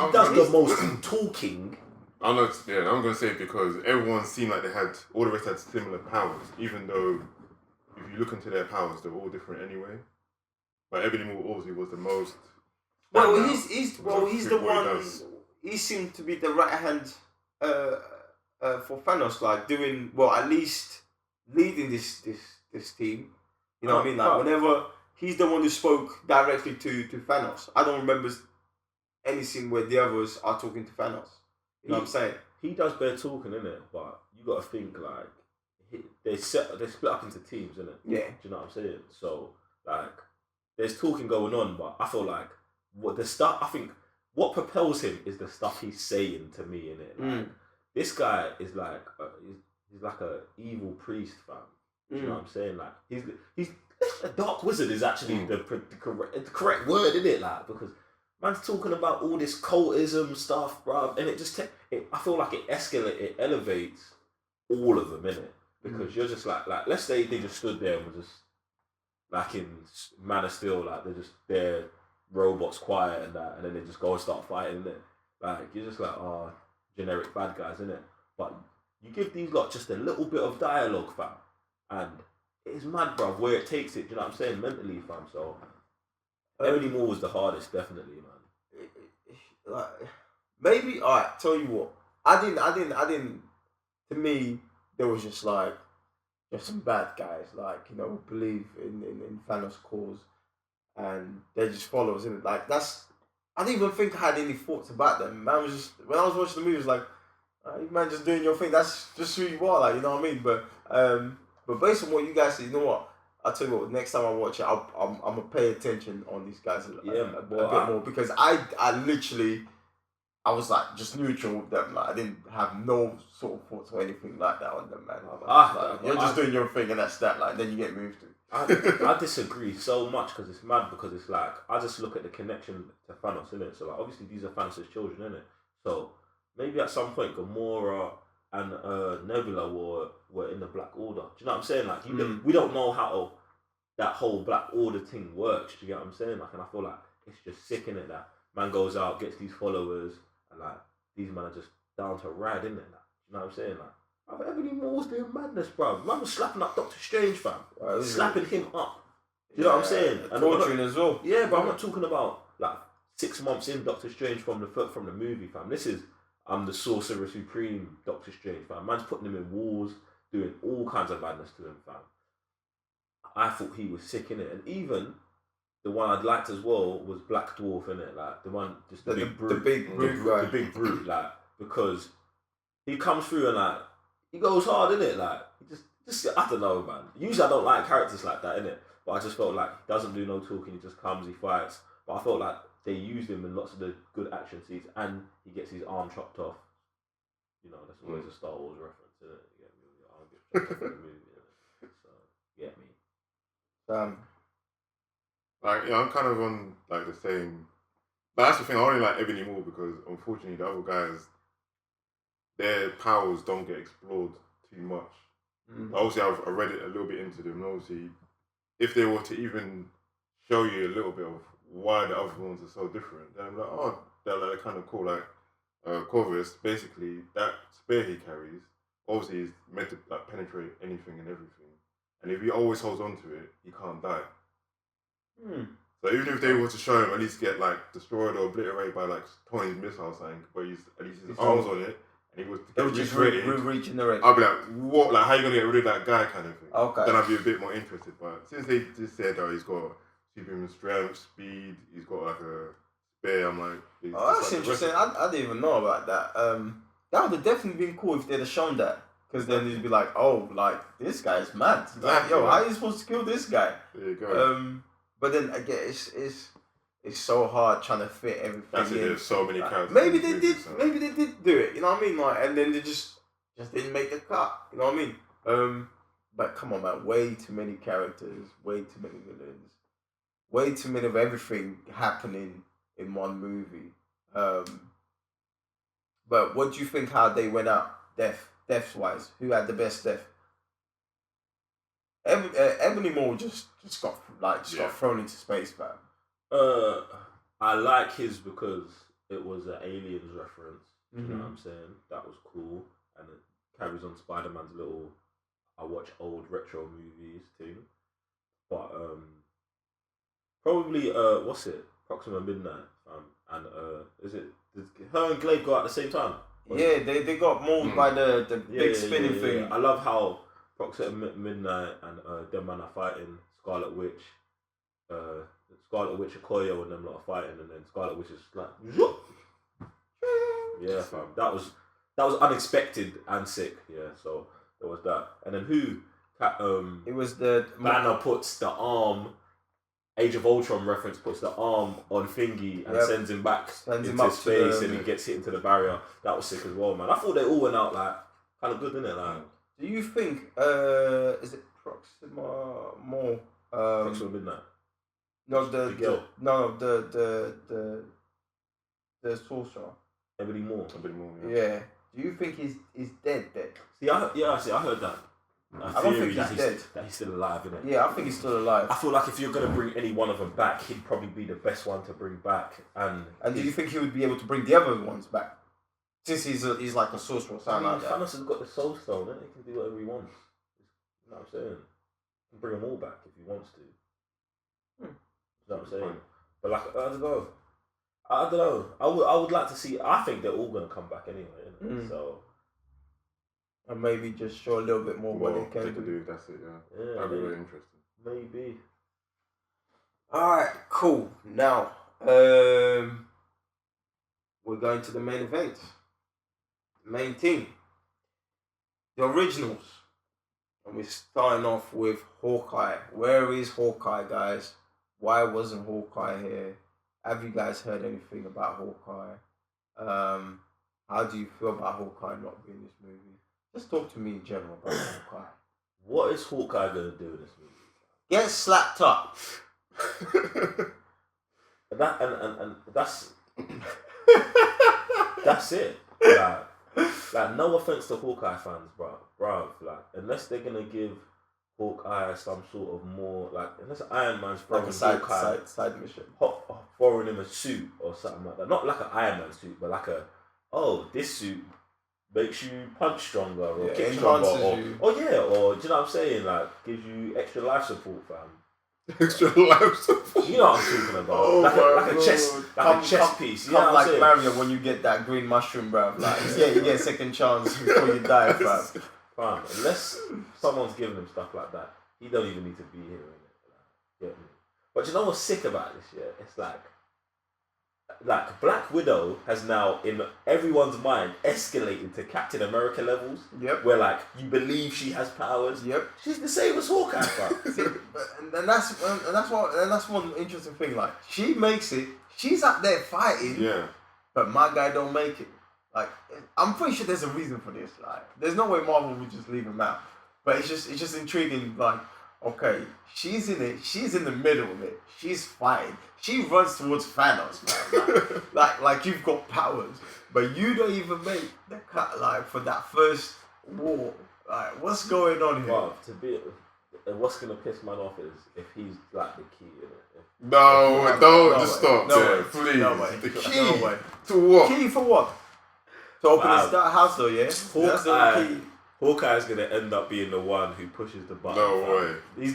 he does the most talking. I'm gonna say because everyone seemed like they had all the rest had similar powers, even though if you look into their powers, they're all different anyway. But Ebony Maw obviously was the most. Well, he's the one. He He seemed to be the right hand for Thanos, like doing well, at least leading this team. You know what I mean? Like whenever he's the one who spoke directly to Thanos. I don't remember any scene where the others are talking to Thanos. You know what I'm saying? He does better talking, innit? But you got to think like they split up into teams, innit? Yeah. Do you know what I'm saying? So like, there's talking going on, but I feel like what propels him is the stuff he's saying to me, innit? Like, this guy is like he's like a evil priest, fam. Do you know what I'm saying? Like he's a dark wizard is actually the correct word, innit? Like because man's talking about all this cultism stuff, bruv, and it just I feel like it elevates all of them, innit? Because you're just like let's say they just stood there and were just like in Man of Steel, like they're just there, robots quiet and that, and then they just go and start fighting, innit? Like you're just like, oh, generic bad guys, innit? But you give these lot just a little bit of dialogue, fam, and it's mad, bruv, where it takes it. Do you know what I'm saying? Mentally, fam. So Ebony Maw was the hardest, definitely, man. Like, maybe alright. Tell you what, I didn't. To me, there was just like some bad guys, like believe in Thanos' cause, and they're just followers. And like that's, I didn't even think I had any thoughts about them. Man was just when I was watching the movie, it was like, you man just doing your thing. That's just who you are, like you know what I mean. But based on what you guys say, you know what? I'll tell you what. Next time I watch it, I'm gonna pay attention on these guys a bit more because I literally. I was like just neutral with them. Like I didn't have no sort of thoughts or anything like that on them, man. You're just doing your thing and that's that. Like then you get moved to. I disagree so much because it's mad. Because it's like I just look at the connection to Thanos, innit? So like obviously these are Thanos' children, innit? So maybe at some point Gamora and Nebula were in the Black Order. Do you know what I'm saying? Like we don't know how that whole Black Order thing works. Do you get what I'm saying? Like, and I feel like it's just sick, innit? That man goes out, gets these followers. And like these men are just down to ride, innit? Like, you know what I'm saying? Like, Ebony Maw was doing madness, bro. Man was slapping up Doctor Strange, fam. Right, slapping him up. You know what I'm saying? And torturing as well. Yeah, but I'm not talking about like 6 months in Doctor Strange from the movie, fam. This is the Sorcerer Supreme Doctor Strange, fam. Man's putting him in walls, doing all kinds of madness to him, fam. I thought he was sick, innit? And even the one I'd liked as well was Black Dwarf, innit? Like the one, just the big brute, the big brute, like because he comes through and like he goes hard, innit? Like he just I don't know, man. Usually I don't like characters like that, innit? But I just felt like he doesn't do no talking. He just comes, he fights. But I felt like they used him in lots of the good action scenes, and he gets his arm chopped off. You know, that's always a Star Wars reference, isn't it? You get me? Your arm gets chopped off in the movie, innit? So get me. Like, I'm kind of on like the same. But that's the thing. I only like Ebony Maw because unfortunately the other guys, their powers don't get explored too much. Obviously, I read it a little bit into them. And obviously, if they were to even show you a little bit of why the other ones are so different, then I'm like, oh, they're kind of cool. Like Corvus, basically that spear he carries, obviously is meant to like penetrate anything and everything. And if he always holds on to it, he can't die. So even if they were to show him at least get like destroyed or obliterated by like Tony's missile or something, but he's at least his arms on it, and he was to get regenerate. I'd be like, what? Like, how are you gonna get rid of that guy, kind of thing? Okay. Then I'd be a bit more interested. But since they just said, oh, he's got superhuman strength, speed, he's got like a spear, I'm like, that's like interesting. I didn't even know about that. That would have definitely been cool if they'd have shown that. Because then you'd be like, oh, like this guy's mad. Like, yo, how are you supposed to kill this guy? There you go. But then again, it's so hard trying to fit everything. That's it. There's so many characters. Maybe they did do it. You know what I mean? Like, and then they just didn't make the cut. You know what I mean? But come on, man. Way too many characters. Way too many villains. Way too many of everything happening in one movie. But what do you think? How they went out? Deaths wise, who had the best death? Ebony Maw just got thrown into space, man. I like his because it was an Aliens reference. You know what I'm saying? That was cool, and it carries on Spider-Man's little. I watch old retro movies thing, but probably what's it? Proxima Midnight, and is it? Did her and Glaive go out at the same time? Yeah, they got mauled by the big spinning thing. Yeah. I love how Proxima Midnight and them man are fighting Scarlet Witch. Scarlet Witch, Okoye and them lot are fighting, and then Scarlet Witch is like, yeah, fam. That was unexpected and sick. Yeah, so there was that, and then it was the Banner puts the arm. Age of Ultron reference puts the arm on Thingy and sends him back into space, and he gets hit into the barrier. That was sick as well, man. I thought they all went out like kind of good, didn't it? Like, do you think is it Proxima more? Proxima Midnight. No, the girl. The sorcerer. Ebony Moore. Yeah. Do you think he's dead? See, I heard that. I don't think he's dead. That he's still alive, innit? Yeah, I think he's still alive. I feel like if you're gonna bring any one of them back, he'd probably be the best one to bring back. And do you think he would be able to bring the other ones back? Since he's like a sorcerer or something like that. Thanos has got the Soul Stone, innit? He can do whatever he wants. You know what I'm saying? He can bring them all back if he wants to. You know what I'm saying? But like, I don't know. I would like to see. I think they're all gonna come back anyway. Innit? So. And maybe just show a little bit more what they can do. That's it, yeah. That'd be really interesting. Maybe. Alright, cool. Now, we're going to the main event. The main team. The originals. And we're starting off with Hawkeye. Where is Hawkeye, guys? Why wasn't Hawkeye here? Have you guys heard anything about Hawkeye? How do you feel about Hawkeye not being in this movie? Just talk to me in general about Hawkeye. What is Hawkeye gonna do in this movie? Get slapped up. and that's it. Like no offense to Hawkeye fans, bro. Like unless they're gonna give Hawkeye some sort of more unless Iron Man's throwing like a side mission, throwing him a suit or something like that. Not like an Iron Man suit, but like this suit makes you punch stronger or kick stronger or do you know what I'm saying? Like gives you extra life support, fam. Extra life support. You know what I'm talking about? Like a chest piece. You know what I'm saying? Mario when you get that green mushroom, bruv. Like you get a second chance before you die, bruv. Fam, unless someone's giving him stuff like that, he don't even need to be here. Get me? But you know what's sick about this? Yeah, it's like Black Widow has now in everyone's mind escalated to Captain America levels. Yep. Where you believe she has powers. Yep. She's the same as Hawkeye, fam. and that's one interesting thing. Like she makes it. She's up there fighting. Yeah. But my guy don't make it. Like I'm pretty sure there's a reason for this. Like there's no way Marvel would just leave him out. But it's just intriguing. Like okay, she's in it. She's in the middle of it. She's fighting. She runs towards Thanos, man. Like you've got powers, but you don't even make the cut. Like for that first war. Like what's going on here? Well, what's gonna piss man off is if he's like the key in it. Don't stop there, please. No way. The key No way. to what? Key for what? To open his house though, yeah? That's the key. Hawkeye's gonna end up being the one who pushes the button. No way. He's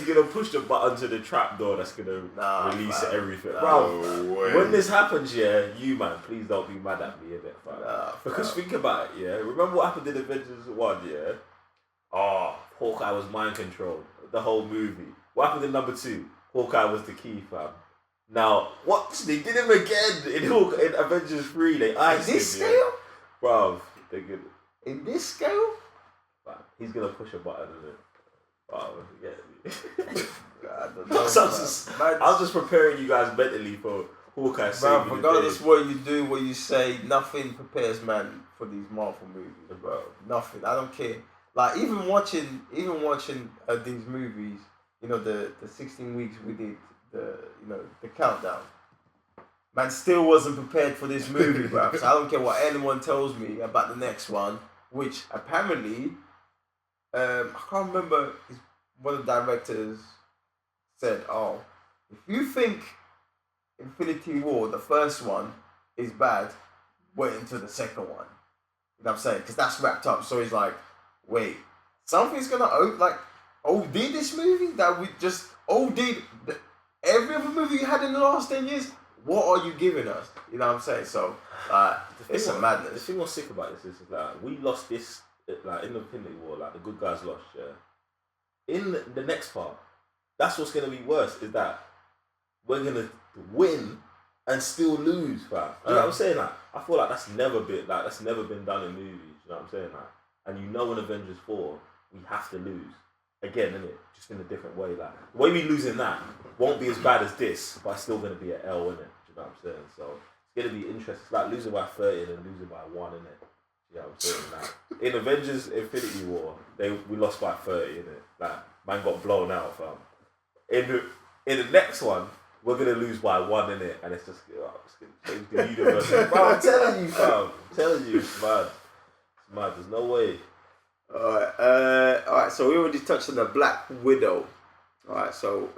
gonna push the button to the trap door that's gonna release everything. Bro, way. When this happens, you man, please don't be mad at me a bit, fam. Because think about it, remember what happened in Avengers 1, Hawkeye was mind controlled the whole movie. What happened in number 2? Hawkeye was the key, fam. Now, what? They did him again in Avengers 3. They iced him. In this scale? Bro. In this scale? He's gonna push a button in it. Wow, get me. I'm just preparing you guys mentally for Hawkeye saving the day. Regardless what you do, what you say, nothing prepares man for these Marvel movies, bro. Nothing. I don't care. Like even watching these movies, the 16 weeks we did the countdown. Man still wasn't prepared for this movie, bro. So I don't care what anyone tells me about the next one, which apparently, I can't remember, one of the directors said, if you think Infinity War, the first one, is bad. Wait until the second one. You know what I'm saying? Because that's wrapped up. So he's like, wait, something's gonna OD this movie that we just OD'd every other movie you had in the last 10 years. What are you giving us? You know what I'm saying? So it's a madness. The thing what's sick about this is like we lost this like in the Infinity War, like the good guys lost. Yeah. In the next part, that's what's gonna be worse. Is that we're gonna win and still lose, fam. You know what I'm saying? Like I feel like that's never been done in movies. You know what I'm saying? Like, and you know in Avengers 4 we have to lose again, innit? Just in a different way. Like the way we lose in that won't be as bad as this, but it's still gonna be an L, innit? You know what I'm saying? So it's gonna be interesting. It's like losing by 30 and then losing by 1, innit? You know what I'm saying? Like in Avengers Infinity War, we lost by 30, innit? Like man got blown out, fam. In the next one, we're gonna lose by 1, innit? And it's just gonna change the universe. Bro, I'm telling you, fam. I'm telling you, it's mad. It's mad. There's no way. Alright, so we already touched on the Black Widow. Alright, so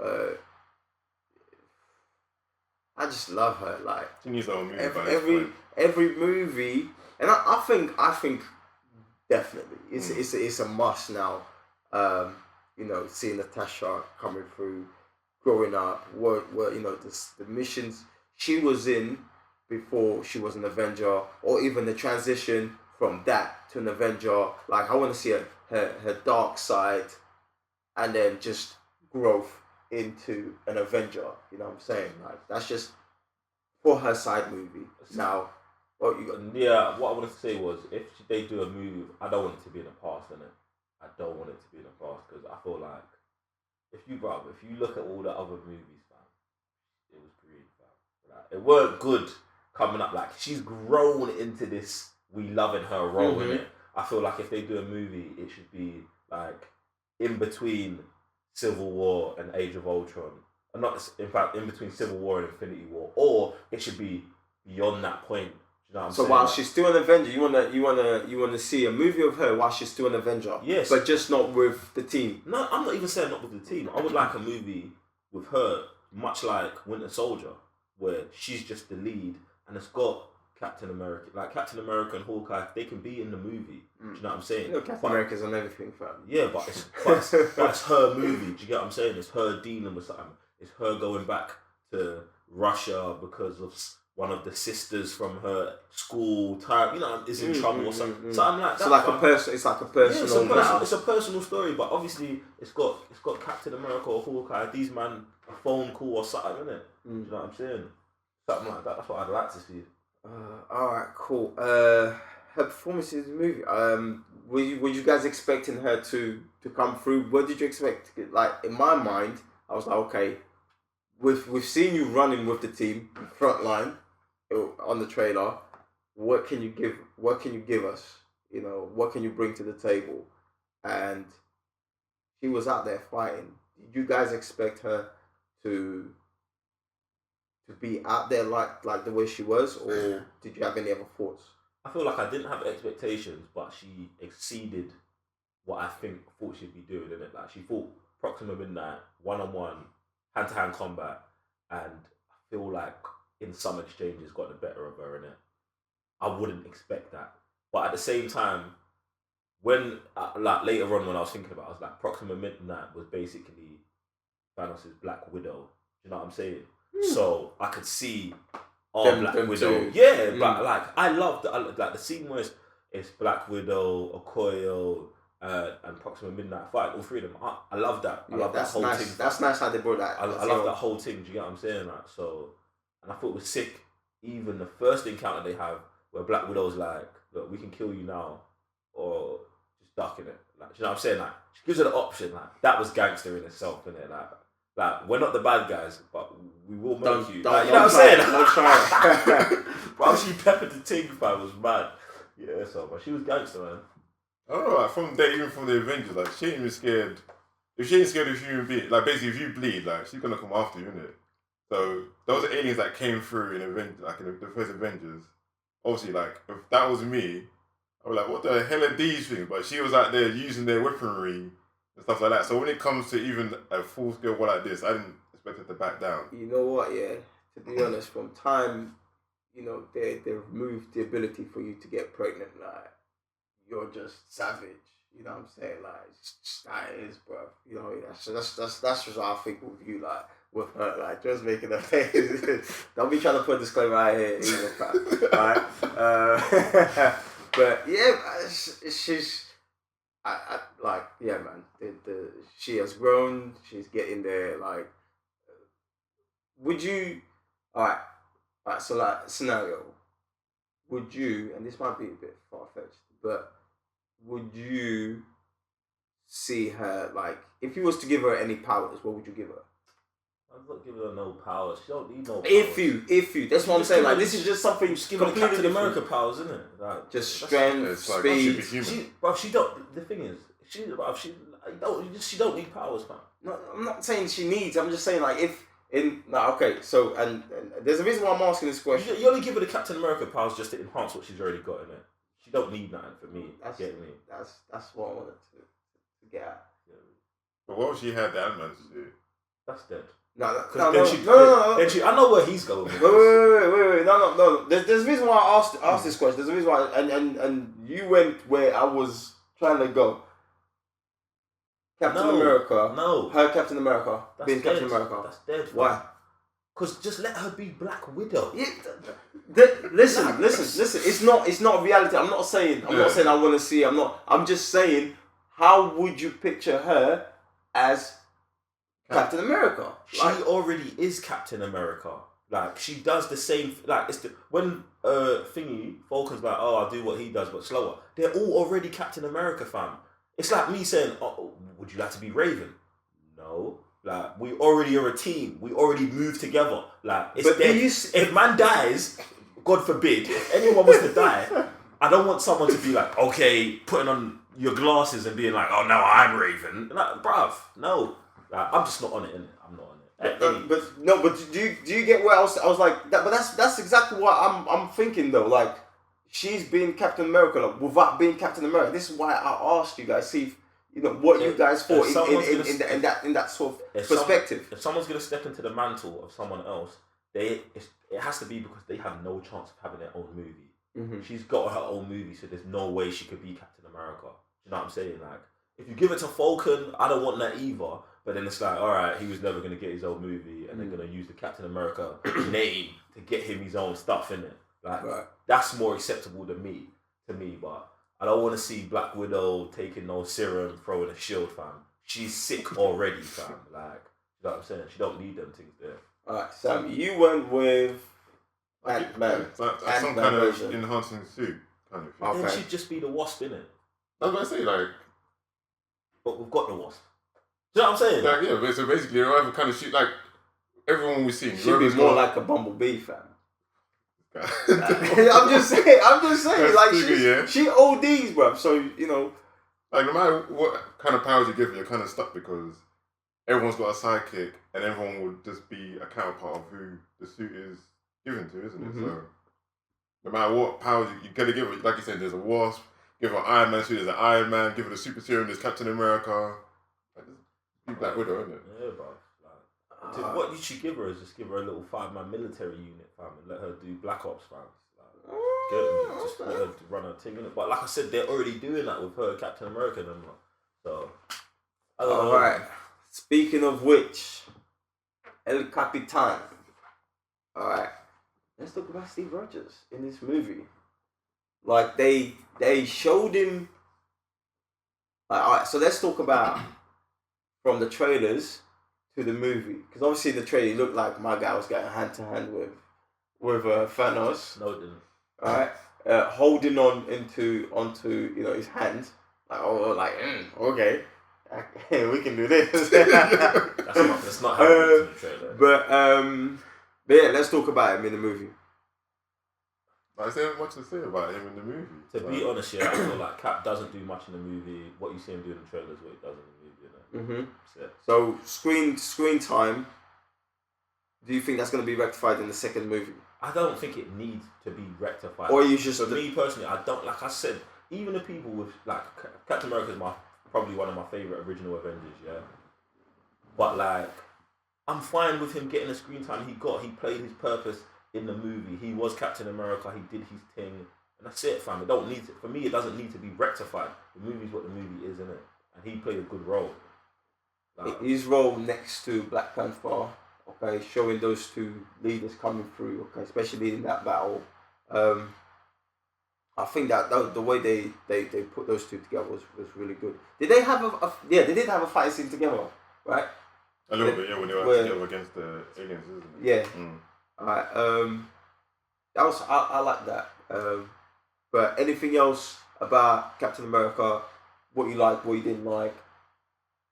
I just love her. Like she needs her own movie. Every movie, and I think definitely it's a must now. You know, seeing Natasha coming through, growing up, what you know, the missions she was in before she was an Avenger, or even the transition from that to an Avenger. Like I want to see her dark side, and then just growth into an Avenger. You know what I'm saying? Like that's just for her side movie. Now, what you got? Yeah, what I wanted to say was if they do a move, I don't want it to be in the past, innit? I don't want it to be in the past because I feel like if you look at all the other movies, fam, it was great, fam. Like, it weren't good coming up. Like she's grown into this we loving her role in it. I feel like if they do a movie, it should be like in between Civil War and Age of Ultron, and not in fact in between Civil War and Infinity War, or it should be beyond that point. You know what I'm saying? While she's still an Avenger, you wanna see a movie of her while she's still an Avenger. Yes, but just not with the team. No, I'm not even saying not with the team. I would like a movie with her, much like Winter Soldier, where she's just the lead, and it's got Captain America and Hawkeye. They can be in the movie. Do you know what I'm saying? You know, Captain America's on everything, fam. Yeah, but it's her movie. Do you get what I'm saying? It's her dealing with something. It's her going back to Russia because of one of the sisters from her school time, you know, is in trouble or something. Something like that. So like it's like a personal. Yeah, it's a personal story, but obviously it's got Captain America or Hawkeye. These man a phone call or something, innit? Do you know what I'm saying? Something like that. That's what I'd like to see. Alright, cool. Her performance in the movie. Were you guys expecting her to come through? What did you expect? Like in my mind, I was like, okay, we've seen you running with the team front line on the trailer. What can you give us? You know, what can you bring to the table? And she was out there fighting. Did you guys expect her to be out there like the way she was, or did you have any other thoughts? I feel like I didn't have expectations, but she exceeded what I thought she'd be doing, innit? Like she fought Proxima Midnight, 1-on-1, hand-to-hand combat, and I feel like in some exchanges got the better of her, innit? I wouldn't expect that. But at the same time, when like later on when I was thinking about it, I was like, Proxima Midnight was basically Thanos' Black Widow. You know what I'm saying? So I could see Black Widow. Too. Yeah, but like I love the scene where it's Black Widow, Okoye, and Proxima Midnight fight. All three of them. I love that. I love that whole nice. thing. That's nice how they brought that. I love that whole thing. Do you get what I'm saying? Like so, and I thought it was sick. Even the first encounter they have, where Black Widow's like, "Look, we can kill you now, or just duck in it." Like, do you know what I'm saying? Like she gives her the option. Like that was gangster in itself, innit? Like we're not the bad guys, but we will make you. Like, you know what I'm saying? Don't try it. Bro, she peppered the ting fan was mad. Yeah, so but she was gangster, man. I don't know, like even from the Avengers, like she ain't even scared. If she ain't scared of human beings, like basically if you bleed, like she's gonna come after you, innit? So those aliens that came through in Avengers, like in the first Avengers, obviously like if that was me, I was like, what the hell are these things? But she was out there using their weaponry and stuff like that. So when it comes to even a full scale war like this, I didn't expect it to back down. You know what? Yeah, to be honest, from time, they removed the ability for you to get pregnant. Like, you're just savage. You know what I'm saying? Like, that is, bro. That's just how I think with you, like, with her, like, just making a face. Don't be trying to put a disclaimer out here either, fam. Right? But yeah, she's, yeah, man. She has grown. She's getting there. Like, would you? All right. So, like, scenario. Would you? And this might be a bit far fetched, but would you see her, like, if you was to give her any powers, what would you give her? I'm not giving her no powers. She don't need no powers. If you, that's what I'm saying. Like, this is just something giving Captain America powers, isn't it? Like, just strength, speed. She don't. The thing is, she don't need powers, man. No, I'm not saying she needs. I'm just saying, like, okay. So and there's a reason why I'm asking this question. You only give her the Captain America powers just to enhance what she's already got in it. She don't need nothing for me. That's what I wanted to get at. Yeah. But what if she had the Ant-Man to do? That's dead. No. Then she, I know where he's going. Wait. No. There's a reason why I asked this question. There's a reason why, and you went where I was trying to go. Captain America. No. Her Captain America. That's being dead. Captain America. That's dead. Why? Because just let her be Black Widow. Yeah, listen. It's not reality. I'm not saying I want to see. I'm just saying, how would you picture her as Captain America? She already is Captain America. Like, she does the same. Like, when Falcon's like, oh, I'll do what he does, but slower. They're all already Captain America, fam. It's like me saying, oh, would you like to be Raven? No. Like, we already are a team. We already move together. Like, it's dead. If man dies, God forbid, if anyone was to die, I don't want someone to be like, okay, putting on your glasses and being like, oh, no, I'm Raven. Like, bruv, no. Like, I'm just not on it, innit? I'm not on it. But do you get where I was like that? But that's exactly what I'm thinking though. Like, she's being Captain America, like, without being Captain America. This is why I asked you guys, see if, what you guys thought in that sort of perspective. If someone's gonna step into the mantle of someone else, it has to be because they have no chance of having their own movie. Mm-hmm. She's got her own movie, so there's no way she could be Captain America. You know what I'm saying? Like, if you give it to Falcon, I don't want that either. But then it's like, all right, he was never gonna get his own movie, and they're gonna use the Captain America name to get him his own stuff in it. Like, that's more acceptable to me. But I don't want to see Black Widow taking no serum, throwing a shield, fam. She's sick already, fam. Like, you know what I'm saying? She don't need them things there. Alright, Sam, you went with Ant-Man. That's some kind of enhancing suit kind of thing. Okay. Then she'd just be the Wasp, innit? I was going to say, like... But we've got the Wasp. Do you know what I'm saying? Like, yeah, so basically, whatever kind of shoot, like, everyone we've seen... She'd be more like a Bumblebee, fam. I'm just saying, like, she ODs, bruv. So, like, no matter what kind of powers you give her, you're kind of stuck because everyone's got a sidekick, and everyone would just be a counterpart of who the suit is given to, isn't it? Mm-hmm. So, no matter what powers you gotta give her, like you said, there's a Wasp. Give her an Iron Man suit, there's an Iron Man. Give her the super serum, there's Captain America. Like, be Black Widow, isn't it? Yeah, bro. What you should give her is just give her a little 5-man military unit, fam, and let her do Black Ops, fam. Like, just let her run her thing in it. But like I said, they're already doing that with her, Captain America, and them. So, alright. Speaking of which, El Capitan. Alright. Let's talk about Steve Rogers in this movie. Like, they showed him. Alright, so let's talk about from the trailers to the movie, because obviously the trailer looked like my guy was going hand to hand with Thanos. No, it didn't. All right, holding onto his hand, like okay, we can do this. that's not how it in the trailer. But yeah, let's talk about him in the movie. I say much to say about him in the movie. To be honest, yeah, I feel like Cap doesn't do much in the movie. What you see him do in the trailer is what he does in the movie. Mm-hmm. So screen time. Do you think that's going to be rectified in the second movie? I don't think it needs to be rectified. Or you just... For me personally, I don't... Like I said, even the people with... Like, Captain America is probably one of my favourite original Avengers, yeah? But, like, I'm fine with him getting the screen time he got. He played his purpose in the movie. He was Captain America. He did his thing, and that's it, fam. It don't need to, for me. It doesn't need to be rectified. The movie's what the movie is, isn't it? And he played a good role. Like, his role next to Black Panther, okay, showing those two leaders coming through, okay, especially in that battle. I think that the way they put those two together was really good. Did they have they did have a fight scene together, right? A little bit, yeah, when they were together against the aliens, isn't it? Yeah. Alright, that was I like that. But anything else about Captain America? What you liked, what you didn't like?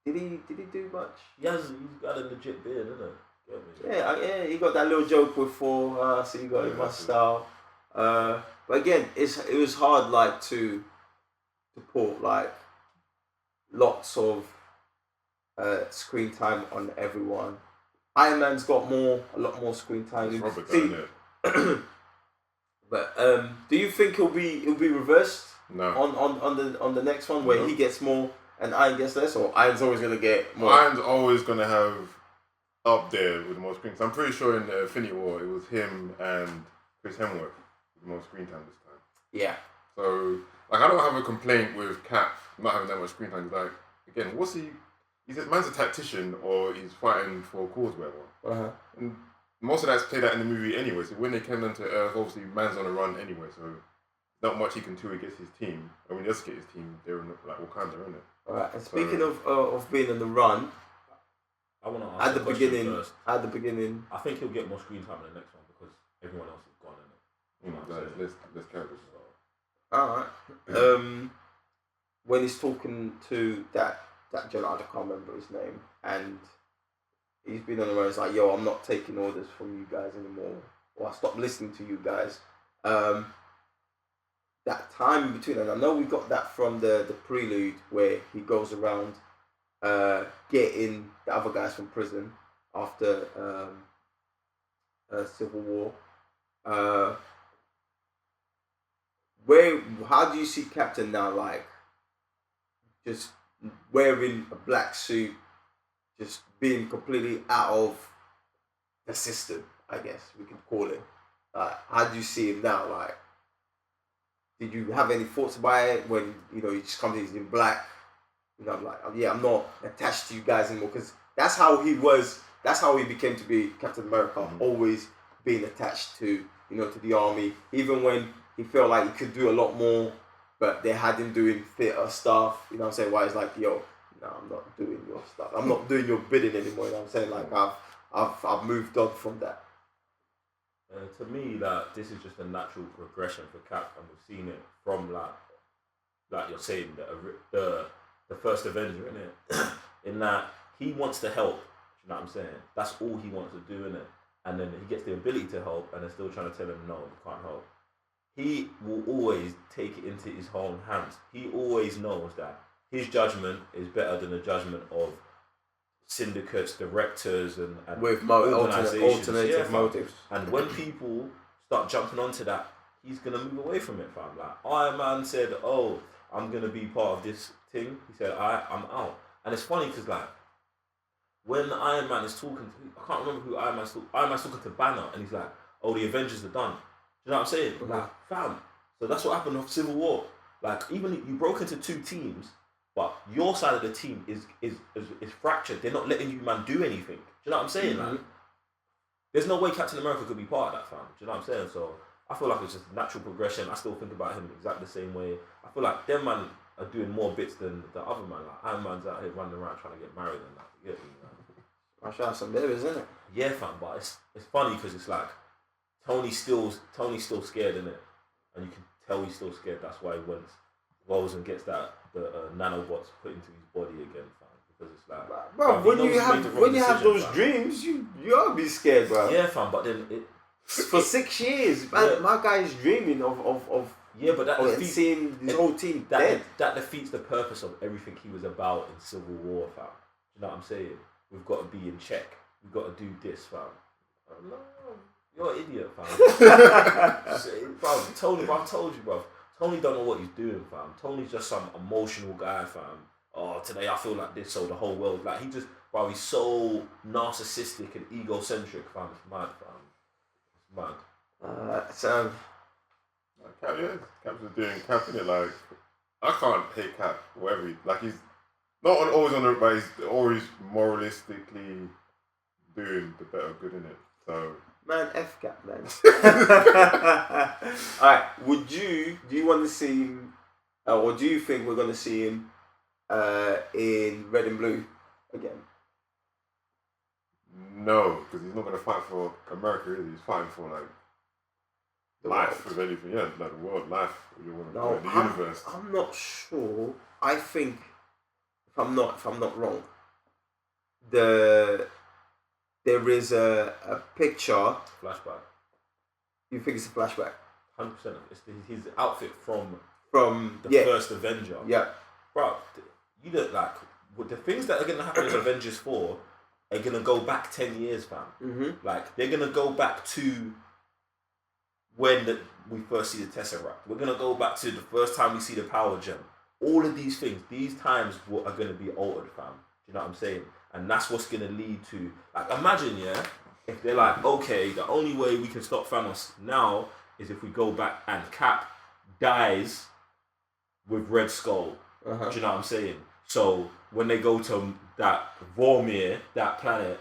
Did he do much? he's got a legit beard, isn't it? Yeah, he got that little joke with Thor. So you got in my style. But again, it was hard like to put like lots of screen time on everyone. Iron Man's got a lot more screen time. Robert doing it. But do you think it'll be reversed? No. On the next one where he gets more and Iron gets less, or Iron's always gonna get more? Iron's always gonna have up there with the most screen time. I'm pretty sure in the Infinity War it was him and Chris Hemsworth with the most screen time this time. Yeah. So like I don't have a complaint with Cap not having that much screen time. Like again, what's he? He's a man's a tactician or he's fighting for a cause, whatever. And most of that's played out in the movie anyway. So when they came onto Earth, obviously man's on a run anyway. So not much he can do against his team. I mean, he does get his team. They're in like Wakanda, isn't it? Alright. And speaking of being on the run, I want to ask at the beginning. I think he'll get more screen time in the next one because everyone else is gone in it. Let's carry this. Alright. When he's talking to that general, I can't remember his name, and he's been on the road. It's like, yo, I'm not taking orders from you guys anymore, or I stopped listening to you guys. That time in between, and I know we got that from the prelude where he goes around getting the other guys from prison after Civil War. How do you see Captain now, like just wearing a black suit, just being completely out of the system, I guess we could call it. How do you see him now? Like, did you have any thoughts about it when he just comes in, he's in black? I'm like, I'm not attached to you guys anymore, because that's how he was. That's how he became to be Captain America, always being attached to to the army, even when he felt like he could do a lot more. But they had him doing theatre stuff, what I'm saying? Why he's like, yo, no, I'm not doing your stuff. I'm not doing your bidding anymore, what I'm saying? Like, I've moved on from that. To me, like, this is just a natural progression for Cap, and we've seen it from, like you're saying, the first Avenger, innit? In that he wants to help, you know what I'm saying? That's all he wants to do, innit? And then he gets the ability to help, and they're still trying to tell him, no, you can't help. He will always take it into his own hands. He always knows that his judgment is better than the judgment of syndicates, directors, and with organizations. Alternative motives. And when people start jumping onto that, he's gonna move away from it, fam. Like Iron Man said, "Oh, I'm gonna be part of this thing." He said, "I'm out." And it's funny because like when Iron Man is talking to, I can't remember who Iron Man's talking. Iron Man's talking to Banner, and he's like, "Oh, the Avengers are done." You know what I'm saying? Like, fam. So that's what happened with Civil War. Like, even you broke into two teams, but your side of the team is fractured. They're not letting you man do anything. Do you know what I'm saying? Like, there's no way Captain America could be part of that, fam. Do you know what I'm saying? So I feel like it's just natural progression. I still think about him exactly the same way. I feel like them man are doing more bits than the other man. Like Iron Man's out here running around trying to get married and that. You get me, man? I should have some babies, isn't it? Yeah, fam. But it's funny because it's like Tony's still scared, innit? And you can tell he's still scared. That's why he goes and gets the nanobots put into his body again, fam. Because it's like, bro, when you have those dreams, you ought to be scared, bro. Yeah, fam. But then for 6 years, man, my guy is dreaming of but that defeats, seeing his whole team dead. That defeats the purpose of everything he was about in Civil War, fam. You know what I'm saying? We've got to be in check. We've got to do this, fam. No. You're an idiot, fam. Bro, Tony, I've told you, bro. Tony don't know what he's doing, fam. Tony's just some emotional guy, fam. Oh, today I feel like this, so the whole world, like, he just Bro, he's so narcissistic and egocentric, fam. It's mad, fam. It's mad. So Cap, yeah, Cap's just doing Cap, innit? Like, I can't hate Cap, whatever he's not always on the, but he's always moralistically doing the better good, innit? So, man, F Cap, man. Alright, do you want to see him, or do you think we're going to see him in red and blue again? no, because he's not going to fight for America, is he? He's fighting for, like, The life, world. if anything. Yeah, like the world, life, No, the universe. I'm not sure. I think, if I'm not wrong, there is a picture. Flashback. You think it's a flashback 100%. It's his outfit from from the first Avenger. Yeah. Bro, you look like the things that are going to happen in Avengers 4 are going to go back 10 years, fam. Mm-hmm. Like, they're going to go back to when we first see the Tesseract. We're going to go back to the first time we see the Power Gem. All of these things, these times are going to be altered, fam. Do you know what I'm saying? And that's what's going to lead to... Like, imagine, yeah, if they're like, okay, the only way we can stop Thanos now is if we go back and Cap dies with Red Skull. Uh-huh. Do you know what I'm saying? So when they go to that Vormir, that planet,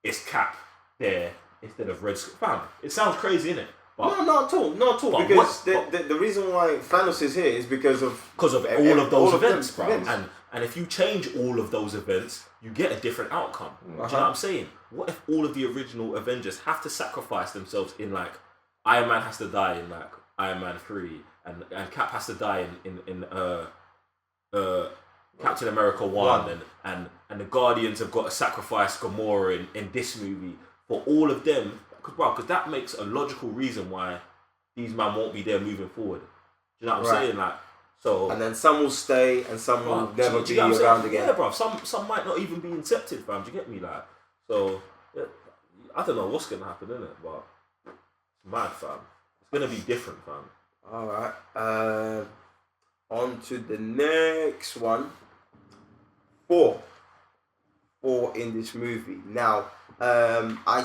it's Cap there instead of Red Skull. Fam, it sounds crazy, innit? No, not at all. But Because the reason why Thanos is here is because of all of those events, bro. events. And if you change all of those events, you get a different outcome. Do you know what I'm saying? What if all of the original Avengers have to sacrifice themselves in, like, Iron Man has to die in, like, Iron Man 3, and Cap has to die in Captain America 1, and the Guardians have got to sacrifice Gamora in this movie for all of them, because that makes a logical reason why these men won't be there moving forward. Do you know what I'm saying? Like, so, and then some will stay and some will never be around again. Yeah, bro. Some might not even be incepted, fam. Do you get me? Like, so yeah, I don't know what's gonna happen, innit? But it's mad, fam. It's gonna be different, fam. All right. On to the next one. Four in this movie. Now, I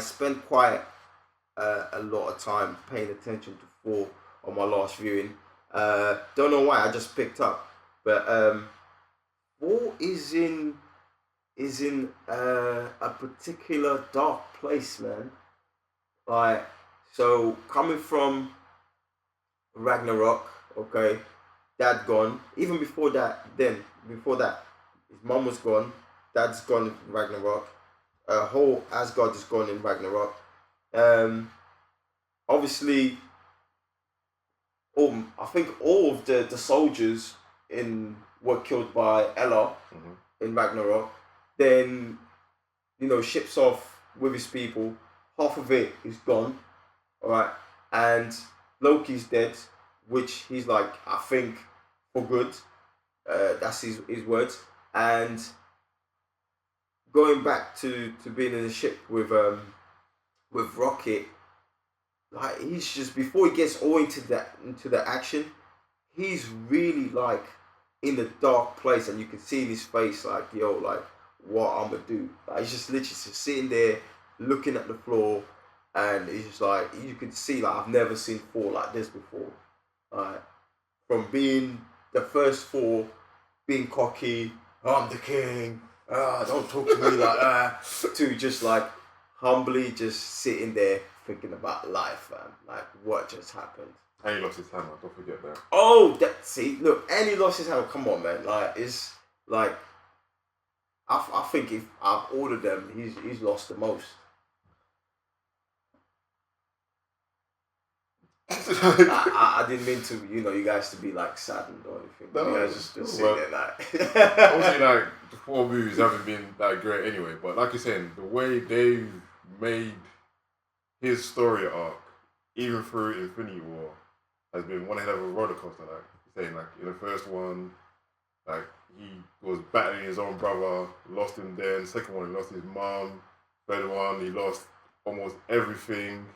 spent quite a lot of time paying attention to 4 on my last viewing. Don't know why, I just picked up, but 4 is in a particular dark place, man. Like, so coming from Ragnarok, okay, dad gone. Even before that, his mum was gone. Dad's gone in Ragnarok. Whole Asgard is gone in Ragnarok. Obviously, I think all of the soldiers were killed by Ella in Ragnarok. Then, ships off with his people. Half of it is gone. Alright. And Loki's dead, which he's like, I think, for good. That's his words. And going back to being in the ship with Rocket, like, he's just, before he gets all into the action, he's really like in the dark place, and you can see in his face like, yo, like, what I'm gonna do. Like, he's just literally just sitting there looking at the floor, and he's just like, you can see, like, I've never seen Thor like this before. From being the first Thor, being cocky, I'm the king, don't talk to me like that, to just like humbly just sitting there thinking about life, man. Like, what just happened? And he lost his hammer, don't forget that. Oh, and he lost his hammer. Come on, man. Like, it's like, I think if out of all of them, he's lost the most. I didn't mean to, you guys to be like saddened or anything. No, you guys just sitting there like. Obviously, like, the 4 movies haven't been that great anyway, but like you're saying, the way they've made his story arc, even through Infinity War, has been one hell of a roller coaster. Like you're saying, like, in the first one, like, he was battling his own brother, lost him then. Second one, he lost his mom. Third one, he lost almost everything.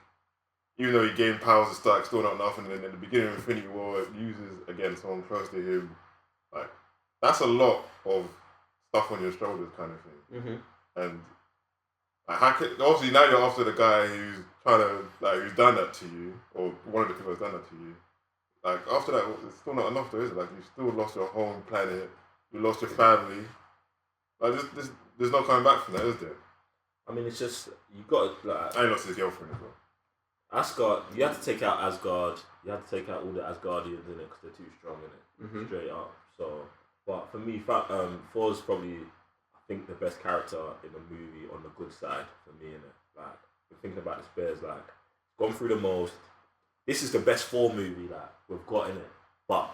Even though he gained powers to Stark, still not nothing. And then in the beginning of Infinity War, it uses, again, someone close to him. Like, that's a lot of stuff on your shoulders kind of thing. Mm-hmm. And obviously now you're after the guy who's trying to who's done that to you, or one of the people who's done that to you. Like after that, it's still not enough though, is it? Like you still lost your home planet, you lost your family. Like there's no coming back from that, is there? I mean, it's just you got to like. And he lost his girlfriend as well. Asgard, you have to take out Asgard. You have to take out all the Asgardians in it because they're too strong in it, straight up. So, but for me, Thor's probably, I think, the best character in the movie on the good side for me in it. Like, thinking about the Bears, like, gone through the most. This is the best Thor movie that we've got in it. But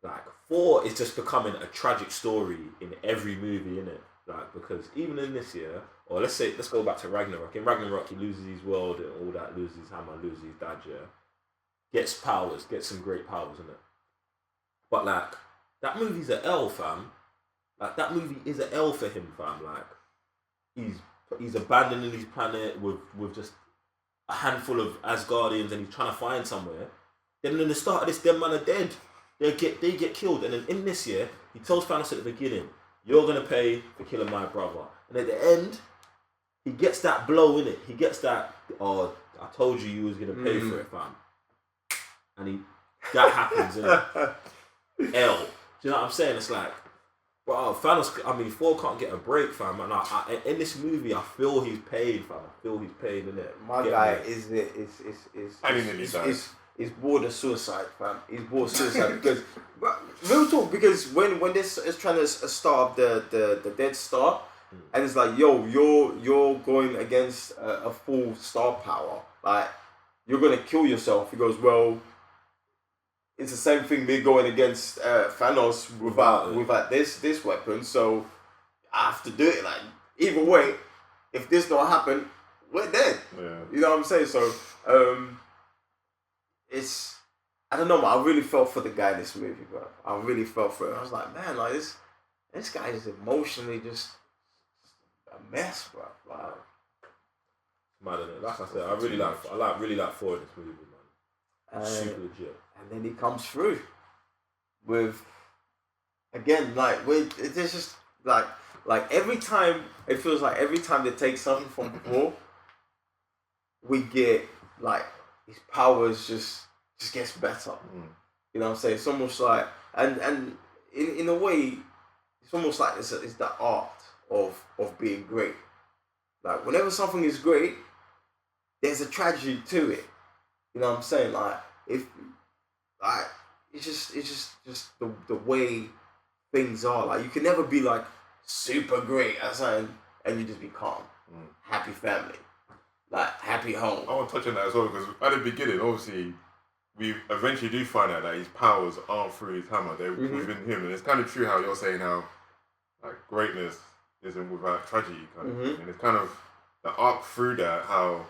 like, Thor is just becoming a tragic story in every movie in it. Like, because even in this year, or let's go back to Ragnarok. In Ragnarok, he loses his world and all that, loses his hammer, loses his dad, gets powers, gets some great powers in it. But like, that movie's an L, fam. Like, that movie is an L for him, fam. Like, he's abandoning his planet with just a handful of Asgardians, and he's trying to find somewhere. Then in the start of this, them man are dead. They get killed, and then in this year, he tells Thanos at the beginning, "You're gonna pay for killing my brother." And at the end, he gets that blow in it. He gets that, "Oh, I told you was gonna pay for it, fam." And that happens, innit? L. Do you know what I'm saying? It's like, bro, Thanos. I mean, Thor can't get a break, fam. And I in this movie, I feel he's paid, fam. I feel he's paid, innit? My guy is bored of suicide, fam. He's bored of suicide because, real talk, because when this is trying to start the Dead Star, and it's like, yo, you're going against a full star power, like you're gonna kill yourself. He goes, well, it's the same thing me going against Thanos without this weapon, so I have to do it. Like, either way, if this don't happen, we're dead. Yeah. You know what I'm saying? So it's, I don't know, man, I really felt for the guy in this movie, bro. I really felt for him. I was like, man, like this guy is emotionally just a mess, bro. Like, mad, innit? Like I said, I really like Thor in this movie, man. Super legit. And then he comes through with, again, like, it's just like every time, it feels like every time they take something from Thor, we get, like, his powers just gets better. You know what I'm saying? It's almost like, and in a way, it's almost like it's the art of being great. Like, whenever something is great, there's a tragedy to it. You know what I'm saying? Like, if, like, it's just the way things are. Like, you can never be like super great at something and you just be calm, happy family, like happy home. I want to touch on that as well, because at the beginning, obviously, we eventually do find out that his powers aren't through his hammer; they're within him, and it's kind of true how you're saying how, like, greatness isn't without tragedy, kind of thing. And it's kind of the arc through that, how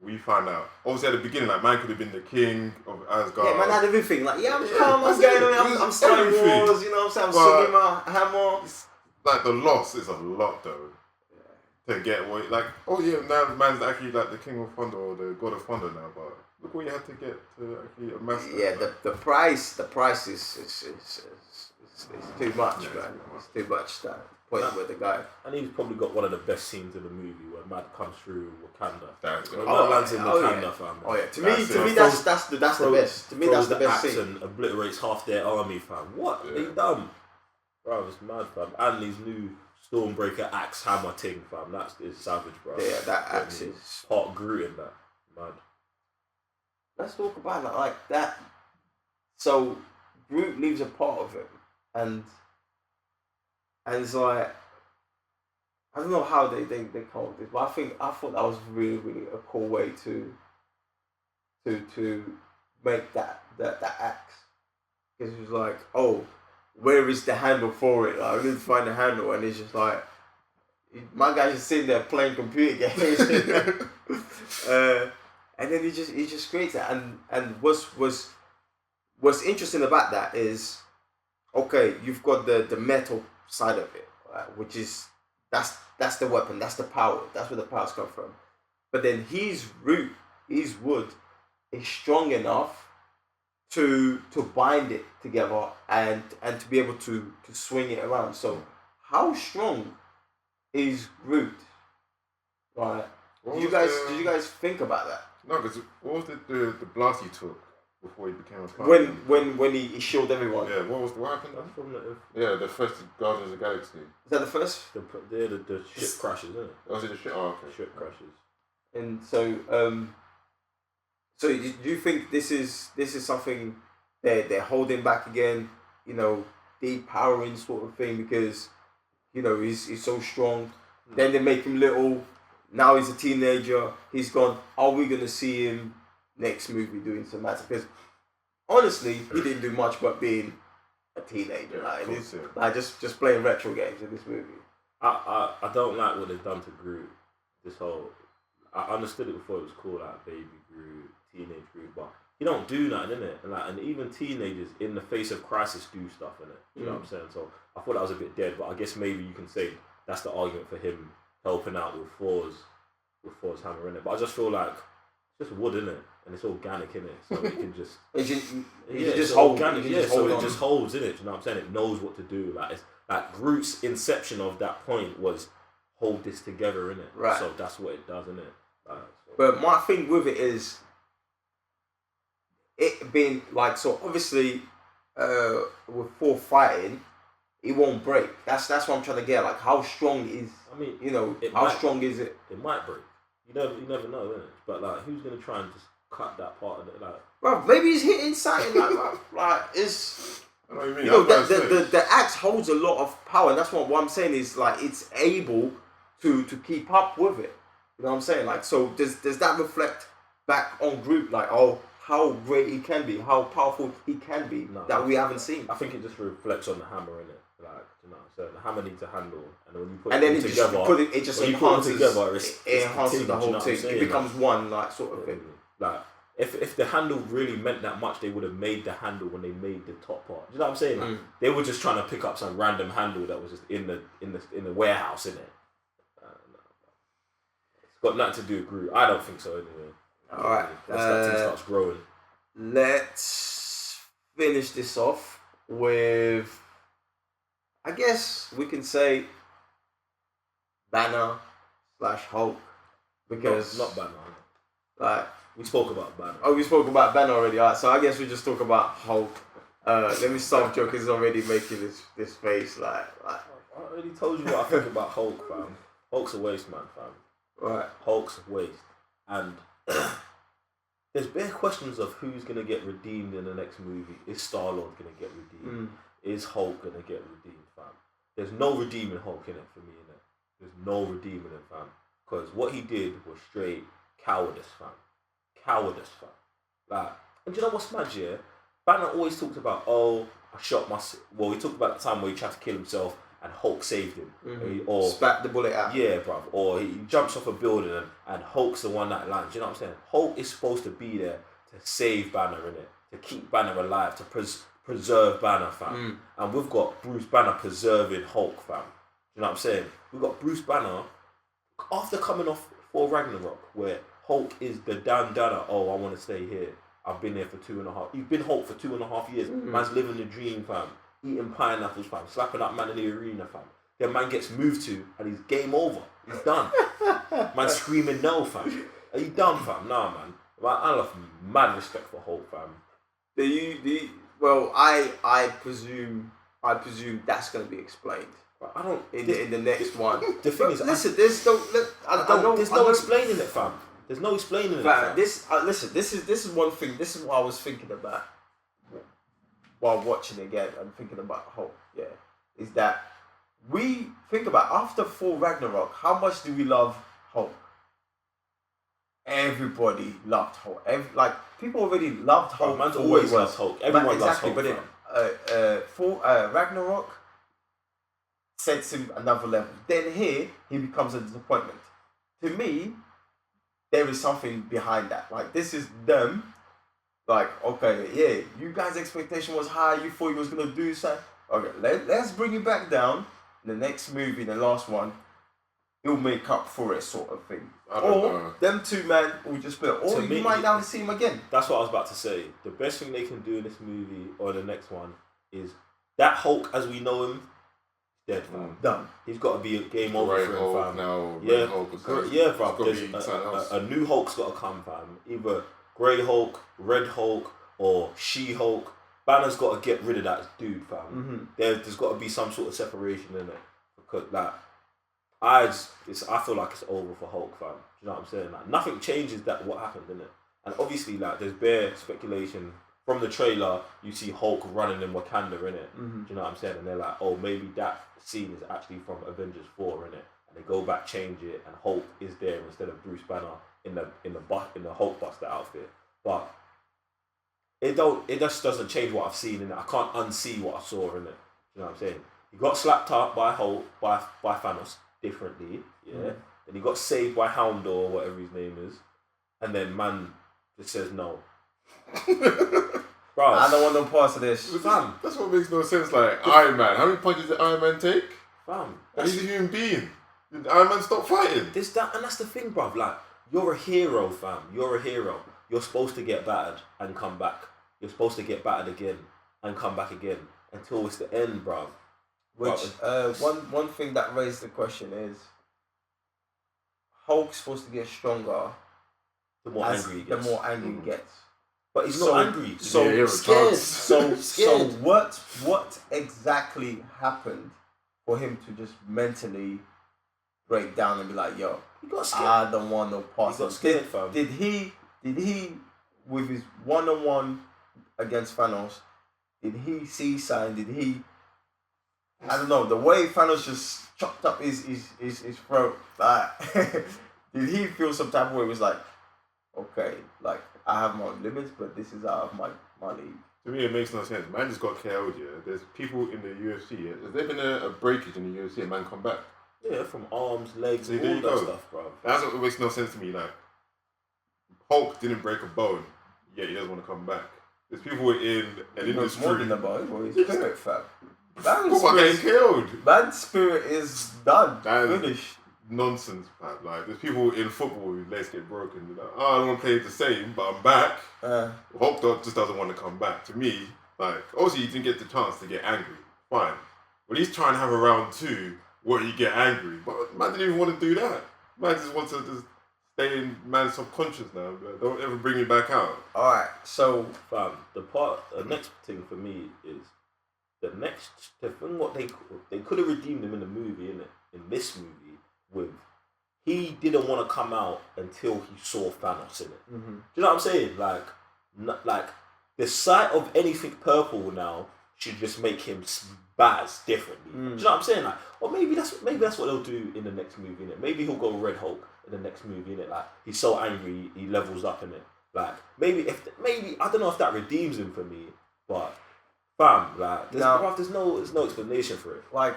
we find out. Obviously, at the beginning, like, man could have been the king of Asgard. Yeah, man had everything. Like, yeah, I'm calm, I'm going on, I'm starting wars, you know what I'm saying? I'm swinging my hammer. It's, like, the loss is a lot, though. To get away, like, oh yeah, now man's actually like the king of thunder or the god of thunder now, but look what you had to get to actually amass that. Yeah, the price is too much, man. It's too much, that point with the guy. And he's probably got one of the best scenes in the movie where Mad comes through Wakanda. Lands in Wakanda, fam. Oh yeah, to me that's the best. To me, that's the best scene. And obliterates half their army, fam. What they done, bro? It's mad, fam. And these new Stormbreaker axe hammer thing, fam. That's savage, bro. Yeah, that axe is part Groot in that. Mad. Let's talk about that, like that. So Groot leaves a part of it, and it's like, I don't know how they come up with this, but I thought that was really, really a cool way to make that axe, because it was like, oh, where is the handle for it? Like, I need to find the handle, and it's just like, my guy's just sitting there playing computer games, and then he just creates it. And what's interesting about that is, okay, you've got the metal side of it, which is that's the weapon, that's the power, that's where the powers come from. But then his wood is strong enough to bind it together and to be able to swing it around. So how strong is Groot? Right. Did you guys think about that? No, because what was the blast he took before he became a Spider? When he shielded everyone. Yeah, what happened? That's from The first Guardians of the Galaxy. Is that the first? the ship crashes, isn't it? Was it the ship? Oh, okay. Ship crashes. And so, so do you think this is something they're holding back again? You know, depowering sort of thing because he's so strong. Then they make him little. Now he's a teenager. He's gone. Are we gonna see him next movie doing some massive? Because honestly, he didn't do much but being a teenager. Just playing retro games in this movie. I don't like what they've done to Groot. This whole I understood it before it was called like baby Groot, teenage Groot, but he don't do nothing, innit? And even teenagers in the face of crisis do stuff, innit? You know what I'm saying? So I thought that was a bit dead, but I guess maybe you can say that's the argument for him helping out with Thor's hammer, innit? But I just feel like it's just wood, innit? And it's organic, innit? So it can just it just holds, organic, it just holds, innit? You know what I'm saying? It knows what to do. Like it's like Groot's inception of that point was hold this together, innit? Right. So that's what it does, innit? But my thing with it is it being like, so obviously with Thor fighting, it won't break. That's what I'm trying to get. Like, how strong is? I mean, strong is it? It might break. You never know, innit? But like, who's gonna try and just cut that part of it? Like, bro, maybe he's hitting something like it's. I know what you mean. The axe holds a lot of power, and that's what I'm saying is like it's able to keep up with it. You know what I'm saying? Like, so does that reflect back on Groot? Like, how great he can be, how powerful he can be that we haven't seen. I think it just reflects on the hammer, innit? Like, you know, so the hammer needs to handle, and when you put it together, it enhances the whole thing. It becomes one like sort of thing. Like, if the handle really meant that much, they would have made the handle when they made the top part. Do you know what I'm saying? Like, they were just trying to pick up some random handle that was just in the warehouse, innit? It's got nothing to do with Groot. I don't think so, anyway. All right. Once that thing starts growing. Let's finish this off with, I guess we can say, Banner / Hulk, because not Banner. Like, we spoke about Banner. Oh, we spoke about Banner already. Alright, so I guess we just talk about Hulk. Let me stop. Joker's already making this face like. I already told you what I think about Hulk, fam. Hulk's a waste man, fam. Right. Hulk's a waste, and there's bare questions of who's gonna get redeemed in the next movie. Is Star-Lord gonna get redeemed? Is Hulk gonna get redeemed, fam? There's no redeeming Hulk in it for me, innit? There's no redeeming him, fam. Because what he did was straight cowardice, fam. Cowardice, fam. Like, and do you know what's mad, yeah? Banner always talks about, I shot well, he talked about the time where he tried to kill himself and Hulk saved him. Or spat the bullet out. Yeah, bruv. Or he jumps off a building and Hulk's the one that lands. You know what I'm saying? Hulk is supposed to be there to save Banner, innit? To keep Banner alive, to preserve Banner, fam. And we've got Bruce Banner preserving Hulk, fam. You know what I'm saying? We've got Bruce Banner, after coming off for Ragnarok, where Hulk is the Danner, I want to stay here. I've been there for 2.5. You've been Hulk for 2.5 years. Man's living the dream, fam. Eating pineapples, fam. Slapping up man in the arena, fam. Then man gets moved to, and he's game over. He's done. Man screaming no, fam. Are you done, fam? Nah, man. I love mad respect for Hulk, fam. Well, I presume that's gonna be explained. I don't in the next one. The thing is, listen, there's no explaining it, fam. There's no explaining it, fam. This is one thing. This is what I was thinking about while watching again and thinking about Hulk. Yeah, is that we think about after Thor Ragnarok, how much do we love Hulk? Everybody loved Hulk. People already loved Hulk. Man's always loves Hulk. Everyone loves Hulk. But for Ragnarok sets him another level. Then here he becomes a disappointment. To me, there is something behind that. Like, this is them. Like, okay, yeah, you guys' expectation was high. You thought he was gonna do something. Okay, let's bring you back down. The next movie, the last one, he'll make up for it, sort of thing. Or them two men will just be. Or you might never see him again. That's what I was about to say. The best thing they can do in this movie or the next one is that Hulk as we know him, dead, fam. Done. He's got to be a game over Grey for him, Hulk fam. now, Yeah, Red Hulk or something. yeah, It's fam. gotta There's be something else. a new Hulk's got to come, fam. Either Grey Hulk, Red Hulk, or She-Hulk. Banner's got to get rid of that dude, fam. Mm-hmm. There's got to be some sort of separation in it, because I feel like it's over for Hulk, fam. Do you know what I'm saying? Like, nothing changes that what happened, innit? And obviously, like, there's bare speculation from the trailer. You see Hulk running in Wakanda, innit? Mm-hmm. Do you know what I'm saying? And they're like, oh, maybe that scene is actually from Avengers 4, innit? And they go back, change it, and Hulk is there instead of Bruce Banner in the Hulk Buster outfit. But it just doesn't change what I've seen, innit? I can't unsee what I saw, innit? You know what I'm saying? He got slapped up by Hulk, by Thanos differently, yeah. Then he got saved by Hound or whatever his name is, and then man just says no. Bro, I don't want no parts of this. Fam. That's what makes no sense. Like Iron Man, how many punches did Iron Man take? Fam, And he's a human being. Did Iron Man stop fighting? and that's the thing, bruv. Like, you're a hero, fam. You're a hero. You're supposed to get battered and come back. You're supposed to get battered again and come back again until it's the end, bruv. Which one thing that raised the question is, Hulk's supposed to get stronger The more angry he the gets. more angry he gets. But he's So- not angry. So Yeah, you're scared. retarded. So Scared. what exactly happened for him to just mentally break down and be like, yo, He got scared. I don't want no parts He got of scared, this. fam. Did he with his 1-on-1 against Thanos, did he see sign? Did he, I don't know, the way Thanos just chopped up his throat, like, did he feel some type of way? It was like, okay, like, I have my limits, but this is out of my league. To me, it makes no sense. Man just got KO'd, yeah. There's people in the UFC. Has there been a breakage in the UFC and man come back? Yeah, from arms, legs, See, all there that you go. stuff, bro. That's what makes no sense to me. Like, Hulk didn't break a bone, yet he doesn't want to come back. There's people in an It's more industry. than a body, but his spirit, fam. Talk about getting KO'd. Man's spirit is done, That is- finished. Nonsense, man. Like, there's people in football whose legs get broken. They're like, oh, I don't want to play the same, but I'm back. Hulk just doesn't want to come back. To me, like, obviously he didn't get the chance to get angry. Fine. But he's trying to have a round 2 where you get angry. But man didn't even want to do that. Man just wants to just stay in man's subconscious now. Like, don't ever bring me back out. Alright, so Fam, the next thing for me is the thing what they could have redeemed him in the movie, innit? In this movie, with he didn't want to come out until he saw Thanos in it. Mm-hmm. Do you know what I'm saying? Like the sight of anything purple now should just make him spaz differently. Do you know what I'm saying? Like, or maybe that's what they'll do in the next movie, innit? Maybe he'll go Red Hulk in the next movie, innit? Like, he's so angry he levels up in it. Like, maybe I don't know if that redeems him for me, but fam, like, there's no explanation for it. like,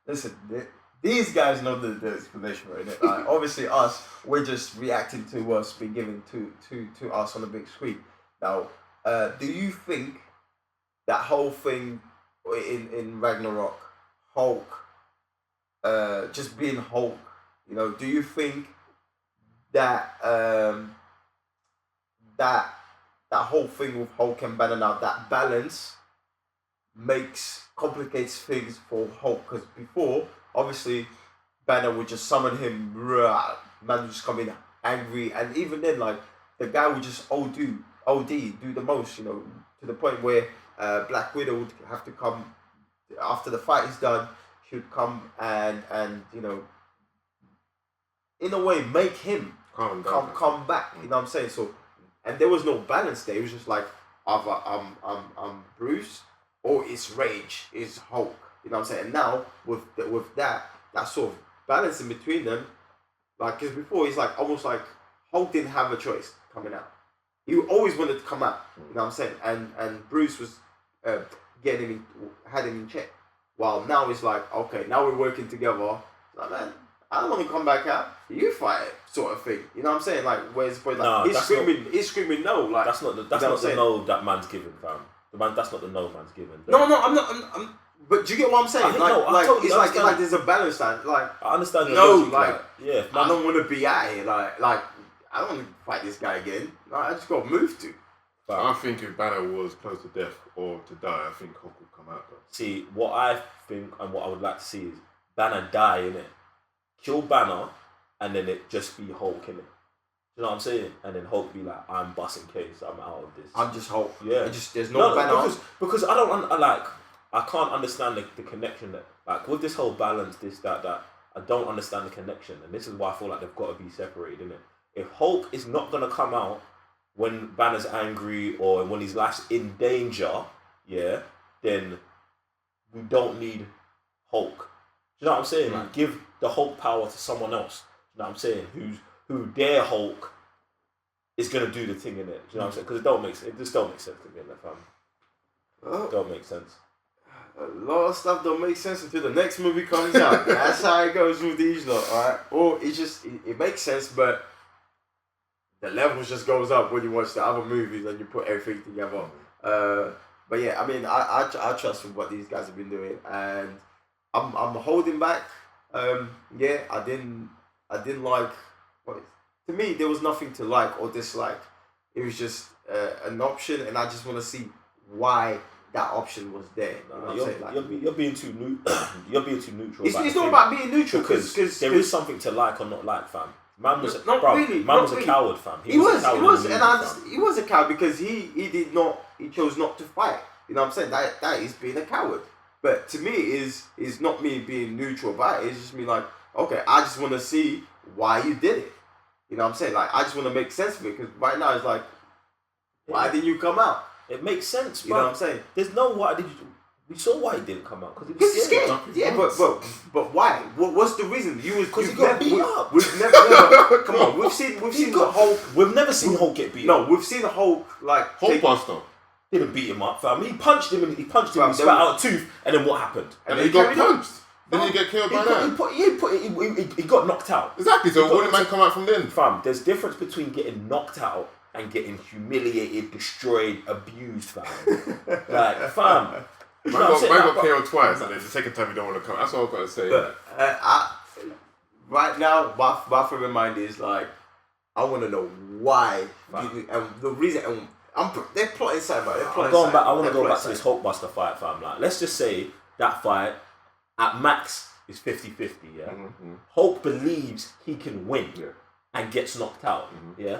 listen, these guys know the explanation for it. Innit? Like, obviously, us, we're just reacting to what's been given to us on the big screen. Now, do you think that whole thing in Ragnarok, Hulk, just being Hulk, you know, do you think that that whole thing with Hulk and Banner now, that balance complicates things for Hulk? Because before, obviously, Banner would just summon him, man would just come in angry, and even then, like, the guy would just OD, do the most, you know, to the point where Black Widow would have to come, after the fight is done, she would come and you know, in a way, make him come back, you know what I'm saying? So, and there was no balance there. It was just like, either I'm Bruce, or it's Rage, it's Hulk. You know what I'm saying? And now with that sort of balance in between them, like, because before it's like almost like Hulk didn't have a choice coming out. He always wanted to come out. You know what I'm saying? And Bruce was had him in check. While now it's like, okay, now we're working together. Like, man, I don't want to come back out. You fight it, sort of thing. You know what I'm saying? Like, where's the point? Like, Nah, he's screaming no. Like, That's not the no that man's given, fam. That's not the no man's given. No, I'm not. But do you get what I'm saying? I totally it's like understand. there's a balance line. Like, I understand your no, logic, like, yeah, I don't want to be at it. Like I don't want to fight this guy again. Like, I just got to move to. But I think if Banner was close to death or to die, I think Hulk would come out. Though. see, what I think and what I would like to see is Banner die, innit? Kill Banner, and then it just be Hulk, innit? You know what I'm saying? And then Hulk be like, I'm busting case, I'm out of this. I'm just Hulk. Yeah. There's no Banner. Because I don't I can't understand the connection that, like, with this whole balance, this, that, I don't understand the connection. And this is why I feel like they've got to be separated, innit? If Hulk is not going to come out when Banner's angry or when his life's in danger, yeah, then we don't need Hulk. Do you know what I'm saying? Like, give the Hulk power to someone else. You know what I'm saying? Who their Hulk is gonna do the thing in it. You know what I'm saying? Because it just don't make sense to me in that fam. It don't make sense. A lot of stuff don't make sense until the next movie comes out. That's how it goes with these lot, alright? Or it makes sense, but the levels just goes up when you watch the other movies and you put everything together. But yeah, I mean, I trust what these guys have been doing, and I'm holding back. Yeah, I didn't like. To me, there was nothing to like or dislike. It was just an option, and I just want to see why that option was there. You know what I'm saying? Like, you're being too you're being too neutral. It's not about being neutral because there is something to like or not like, fam. Man was a coward, fam. He was, and I understand, he was a coward because he chose not to fight. You know what I'm saying? That is being a coward. But to me, is not me being neutral about it. It's just me like, okay, I just want to see why you did it. You know what I'm saying? Like, I just want to make sense of it, because right now it's like, why didn't you come out? It makes sense, bro. You know what I'm saying? There's no why did you... We saw why he didn't come out, because he was scared. Yeah, but why? What's the reason? Because he got beat up. We've never come on. We've seen the Hulk. We've never seen Hulk get beat up. No, we've seen the Hulk like Hulkbuster. Didn't beat him up, fam. He punched him and he spat out a tooth, and then what happened? And he got punched. Then you get killed by that. He got knocked out. Exactly. So wouldn't man come out from then? Fam, there's difference between getting knocked out and getting humiliated, destroyed, abused, fam. Like, fam. Man got KO'd twice, and then the second time you don't want to come. That's all I've got to say. But right now, my favorite mind is like, I want to know why and the reason. And they're plotting something. I want to go back to this Hulkbuster fight, fam. Like, let's just say that fight at max is 50-50. Yeah, Hulk believes he can win and gets knocked out. Yeah,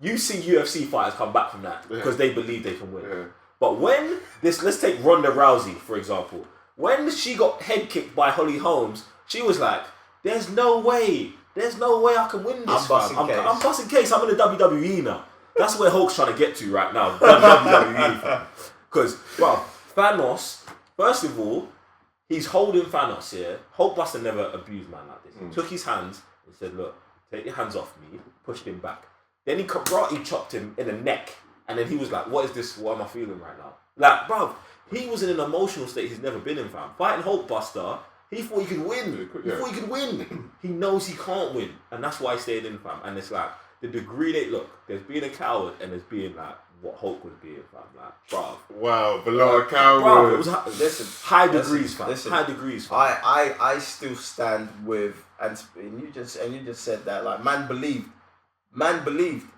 you see UFC fighters come back from that because they believe they can win. Yeah. But when let's take Ronda Rousey, for example. When she got head kicked by Holly Holmes, she was like, there's no way I can win this. I'm busting case. I'm in the WWE now. That's where Hulk's trying to get to right now. WWE. Because, well, Thanos, first of all, he's holding Thanos here. Hulkbuster never abused man like this. He took his hands and said, look, take your hands off me. Pushed him back. Then he karate chopped him in the neck. And then he was like, what is this? What am I feeling right now? Like, bruv, he was in an emotional state he's never been in, fam. Fighting Hulkbuster, he thought he could win. He knows he can't win. And that's why he stayed in, fam. And it's like, the degree there's being a coward and there's being like what Hulk was being, fam. Like, bruv. Wow, below a coward. Bruv, it was high degrees, fam. High degrees, fam. I still stand with, and you just said that, like, man believed.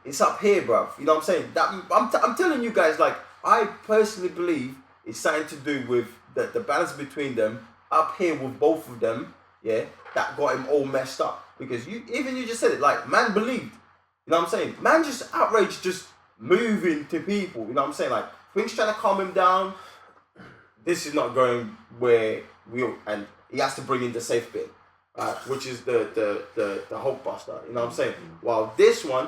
It's up here, bruv. You know what I'm saying? That I'm telling you guys, like, I personally believe it's something to do with the balance between them up here with both of them. Yeah, that got him all messed up, because you just said it, like, man believed. You know what I'm saying? Man just outraged, just moving to people. You know what I'm saying? Like, things trying to calm him down. This is not going where and he has to bring in the safe bit. Which is the Hulkbuster, you know what I'm saying? While this one,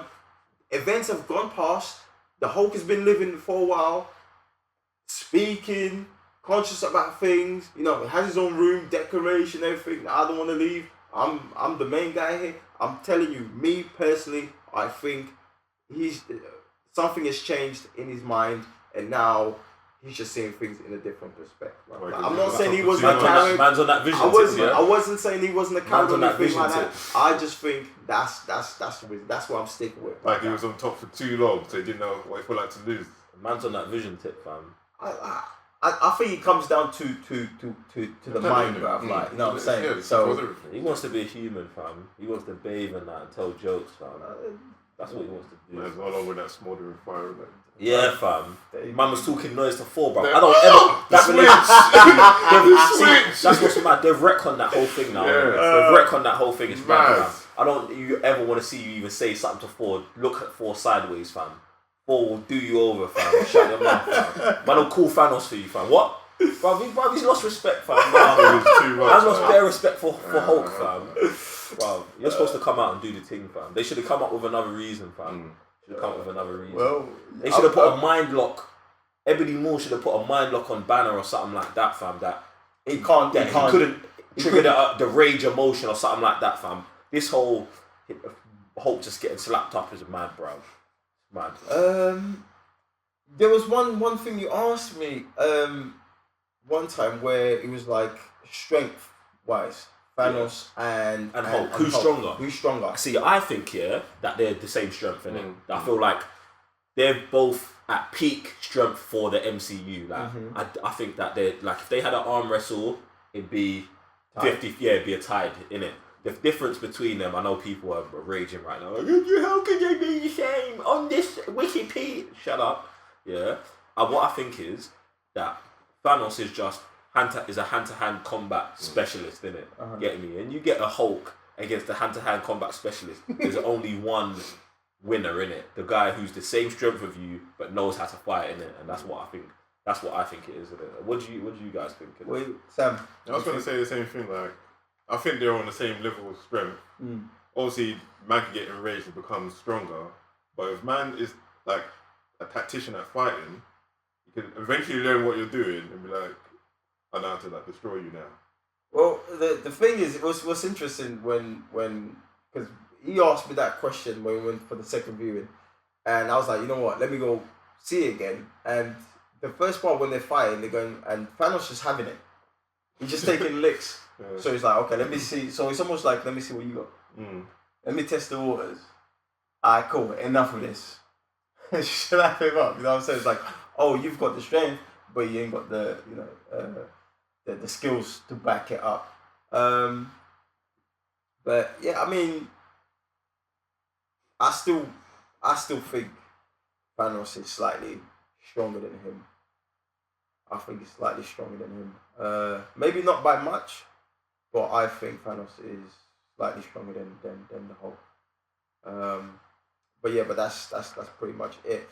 events have gone past, the Hulk has been living for a while, speaking, conscious about things, you know, has his own room, decoration, everything. I don't want to leave. I'm the main guy here. I'm telling you, me personally, I think something has changed in his mind, and now he's just seeing things in a different perspective. Like, I'm not saying he wasn't a coward. Man's on that vision. I wasn't saying he wasn't a coward or anything like that. I just think that's the reason. That's what I'm sticking with. Like, he was on top for too long, so he didn't know what he felt like to lose. Man's on that vision tip, fam. I think it comes down to the mind, bruv. Like, you know what I'm saying? So he wants to be a human, fam. He wants to bathe and that and tell jokes, fam. That's what he wants to do. There's no longer that smouldering fire. Like, Yeah, fam. Man was talking noise to Thor, bro. The- I don't ever. That switch. That's what's mad. They've retconned that whole thing now. Yeah. They've retconned that whole thing. It's mad, Mad. fam. I don't you ever want to see you even say something to Thor. Look at Thor sideways, fam. Thor will do you over, fam. Shut your mouth, fam. Man will call Thanos for you, fam. What? Bro, he's lost respect, fam. too much, I've lost man. bare respect for Hulk, fam. Bro, you're supposed to come out and do the thing, fam. They should have come up with another reason, fam. Should have come up with another reason. Well, They should have put a mind lock. Ebony Moore should have put a mind lock on Banner or something like that, fam. That he couldn't trigger the rage emotion or something like that, fam. This whole Hulk just getting slapped up is mad, bro. Mad. There was one thing you asked me one time where it was like strength wise, Thanos and Hulk. Who's stronger? Who's stronger? See, I think that they're the same strength in it. I feel like they're both at peak strength for the MCU. Like I think that they're like if they had an arm wrestle, it'd be 50. Yeah, it'd be a tied in it. The difference between them, I know people are raging right now. Like, how can they be the same on this Wikipedia? Shut up. Yeah. What I think is that Thanos is just a hand-to-hand combat specialist, innit? Get me? And you get a Hulk against a hand-to-hand combat specialist. There's only one winner in it. The guy who's the same strength of you but knows how to fight in it, and that's what I think. That's what I think it is. What do you guys think? Wait, Sam. I was going to say the same thing. Like, I think they're on the same level of strength. Obviously, man can get enraged and become stronger, but if man is like a tactician at fighting, you can eventually learn what you're doing and be like, I know how to like destroy you now. Well, the thing is, it was interesting when because he asked me that question when we went for the second viewing, and I was like, you know what, let me go see it again. And the first part when they're fighting, they're going, and Thanos just having it. He's just taking licks. Yeah. So he's like, okay, let me see. So it's almost like, let me see what you got. Let me test the waters. Alright, cool. Enough of this. Should I pick up? You know what I'm saying? It's like, oh, you've got the strength, but you ain't got the, the skills to back it up. But yeah, I mean, I still think Thanos is slightly stronger than him. I think he's slightly stronger than him. Maybe not by much, but I think Thanos is slightly stronger than the Hulk. But yeah, but that's pretty much it.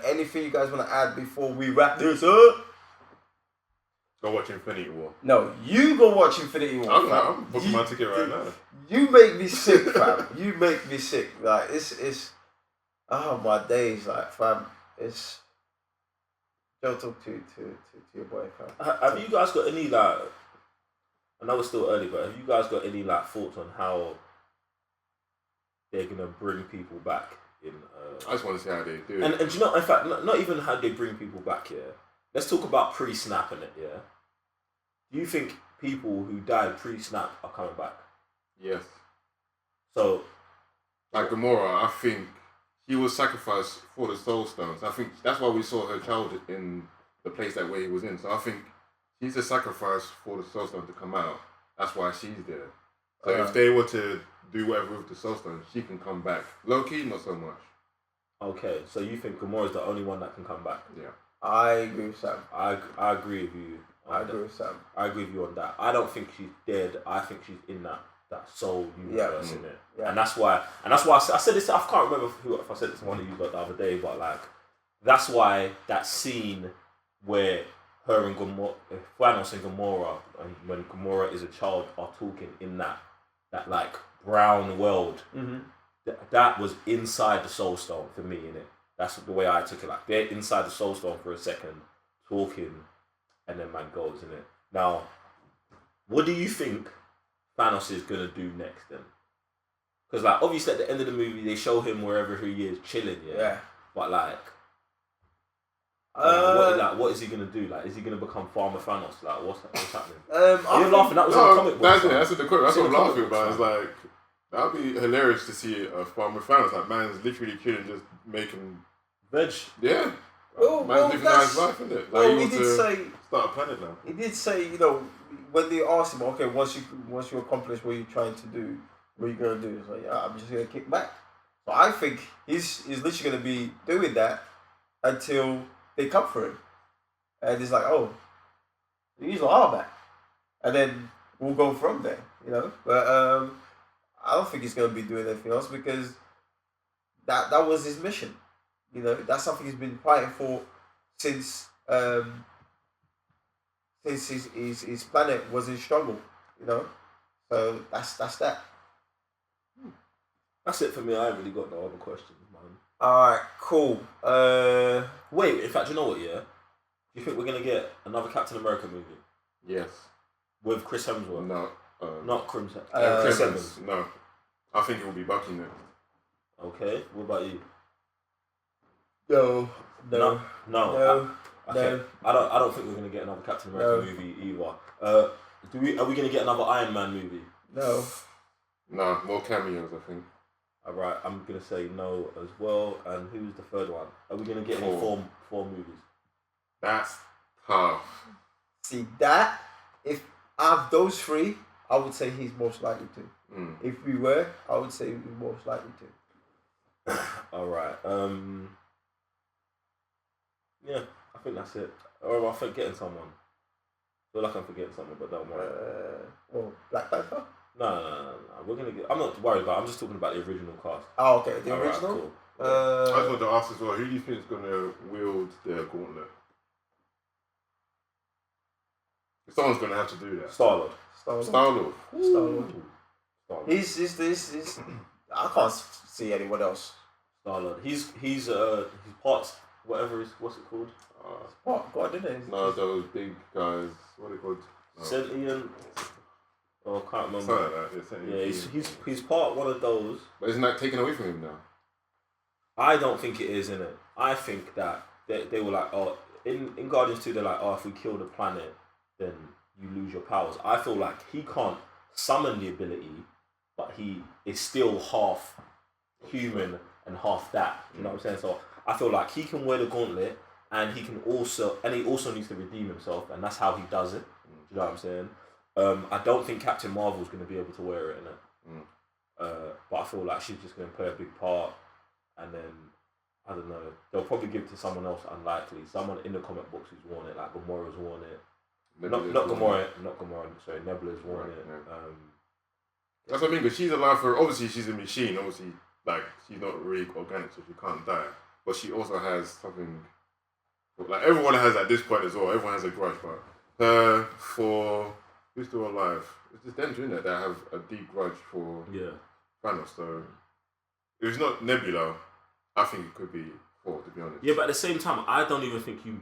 Anything you guys want to add before we wrap this up? Go watch Infinity War. No, you go watch Infinity War. I'm booking my ticket right now. You make me sick, fam. You make me sick. Like it's oh my days, like fam. It's Joe, talk to your boy, fam. Have you guys got any like? I know it's still early, but have you guys got any like thoughts on how they're gonna bring people back in? I just want to see how they do it. And do you know, in fact, not even how they bring people back. Yeah, let's talk about pre-snap in it. Yeah, do you think people who died pre-snap are coming back? Yes. So, like Gamora, I think she was sacrificed for the Soul Stones. I think that's why we saw her child in the place that way he was in. So I think she's a sacrifice for the Soul Stone to come out. That's why she's there. So if they were to do whatever with the Soul Stone, she can come back. Low-key, not so much. okay, so you think Gamora's the only one that can come back? Yeah. I agree with Sam. I agree with you. I agree with Sam. I agree with you on that. I don't think she's dead. I think she's in that soul universe in it, and that's why I said this. I can't remember if I said this to one of you the other day, but like that's why that scene where her and Thanos and Gamora, when Gamora is a child, are talking in that like brown world. That was inside the Soul Stone for me, innit? That's the way I took it. Like they're inside the Soul Stone for a second, talking, and then man goes in it. Now, what do you think Thanos is gonna do next then? Because like obviously at the end of the movie they show him wherever he is chilling, yeah. But like, what is he gonna do? Like, is he gonna become Farmer Thanos? Like, what's happening? You're laughing. That was in the comic book. That's the quote. That's what I'm laughing about. It's like that'd be hilarious to see a Farmer Thanos. Like man's literally chilling, just making veg. Yeah. Well, man's living a nice life, isn't it? Like well, he did say start a planet now. He did say, when they asked him, okay, once you accomplish what you're trying to do, what are you gonna do? He's like, I'm just gonna kick back. But I think he's literally going to be doing that until they come for him. And he's like, oh, he's our back. And then we'll go from there, you know. But I don't think he's going to be doing anything else because that was his mission. You know, that's something he's been fighting for since his planet was in struggle, you know. So that's that. That's it for me. I ain't really got no other questions, man. Alright, cool. Wait, in fact, you know what, yeah? Do you think we're going to get another Captain America movie? Yes. With Chris Hemsworth? No. Not Chris Chris Evans. Evans. No. I think it will be Bucky next. Okay, what about you? No. Okay. I don't think we're going to get another Captain America movie either. Are we going to get another Iron Man movie? No. No, more cameos, I think. Alright, I'm going to say no as well. And who's the third one? Are we going to get any four movies? That's tough. See, that, if out of those three, I would say he's most likely to. If we were, I would say we're most likely to. Alright, yeah, I think that's it. Or am I forgetting someone? I feel like I'm forgetting someone, but don't worry. Well, Black Panther? No. We're gonna get. I'm not worried about it. I'm just talking about the original cast. Oh, okay. The Alright, original? cool. I thought to ask as well, who do you think is going to wield their gauntlet? Someone's going to have to do that. Star-Lord. Star-Lord. He's I can't see anyone else. Star-Lord. He's parts, whatever is, what's it called? What? God, didn't it? No, those big guys. What are they called? Sentient. Oh, I can't remember. Something like that. Yeah, he's part one of those. But isn't that taken away from him now? I don't think it is, innit? I think that they were like, oh, in Guardians 2, they're like, oh, if we kill the planet, then you lose your powers. I feel like he can't summon the ability, but he is still half human and half that. You know what I'm saying? So I feel like he can wear the gauntlet, and he also needs to redeem himself, and that's how he does it. You know what I'm saying? I don't think Captain Marvel's going to be able to wear it, innit? But I feel like she's just going to play a big part, and then I don't know. They'll probably give it to someone else, unlikely. Someone in the comic books who's worn it, like Gamora's worn it. Not Gamora. Sorry, Nebula's worn it. That's what I mean. Because she's alive for. Obviously, she's a machine. Obviously, like she's not really organic, so she can't die. But she also has something. Like everyone has at this point as well. Everyone has a grudge, but for who's still alive, it's just them doing that have a deep grudge for Thanos. So if it's not Nebula, I think it could be Thor, to be honest. Yeah, but at the same time, I don't think you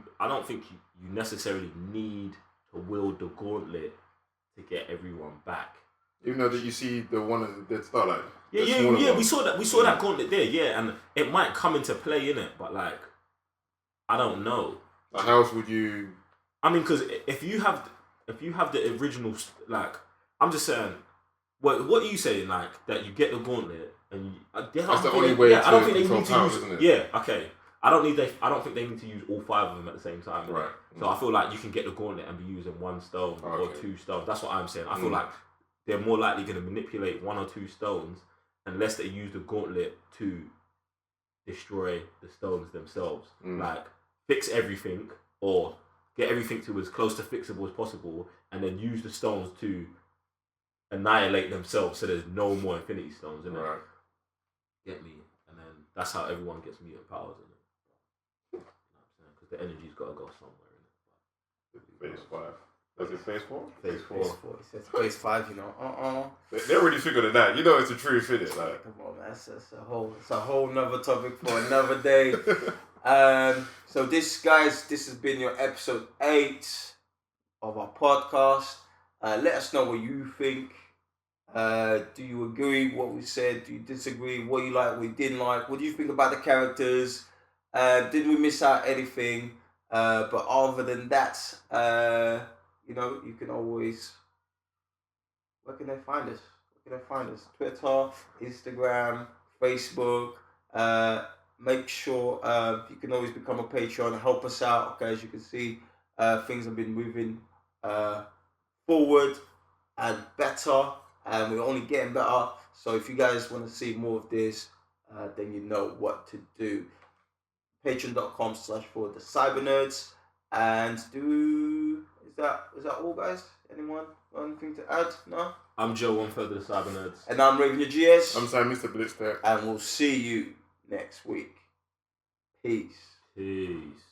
necessarily need to wield the gauntlet to get everyone back. Even though that you see the one of the Dead Star, like yeah, we saw that gauntlet there, yeah, and it might come into play in it, but like, I don't know. Like, how else would you? I mean, because if you have the original, like, I'm just saying, what are you saying, like that you get the gauntlet and that's the only way. I don't think they need to powers, use. isn't it? Yeah, okay. I don't think they need to use all 5 of them at the same time. Right. So I feel like you can get the gauntlet and be using 1 stone or 2 stones. That's what I'm saying. I feel like they're more likely going to manipulate 1 or 2 stones unless they use the gauntlet to destroy the stones themselves. Like, fix everything or get everything to as close to fixable as possible and then use the stones to annihilate themselves so there's no more Infinity Stones, innit? Right. Get me? And then that's how everyone gets mutant powers, innit? You know what I'm saying? Because the energy's got to go somewhere, innit? Phase 5. That's it, Phase 4? Phase 4. It says Phase 5, you know. They already figured it out. You know it's the truth, innit? Like, Come on, man. It's a whole nother topic for another day. So this has been your episode 8 of our podcast. Let us know what you think. Do you agree with what we said? Do you disagree? What you like, what you didn't like? What do you think about the characters? Did we miss out anything? But other than that, you know, you can always... Where can they find us? Twitter, Instagram, Facebook. Make sure you can always become a Patreon and help us out. Okay, as you can see, things have been moving forward and better, and we're only getting better. So if you guys want to see more of this, then you know what to do. Patreon.com/for-the-cybernerds. And is that all, guys? Anyone got anything to add? No? I'm Joe, 1/3 of the Cyber Nerds. And I'm Raven your GS. I'm saying Mr. Blitztech. And we'll see you next week. Peace. Peace.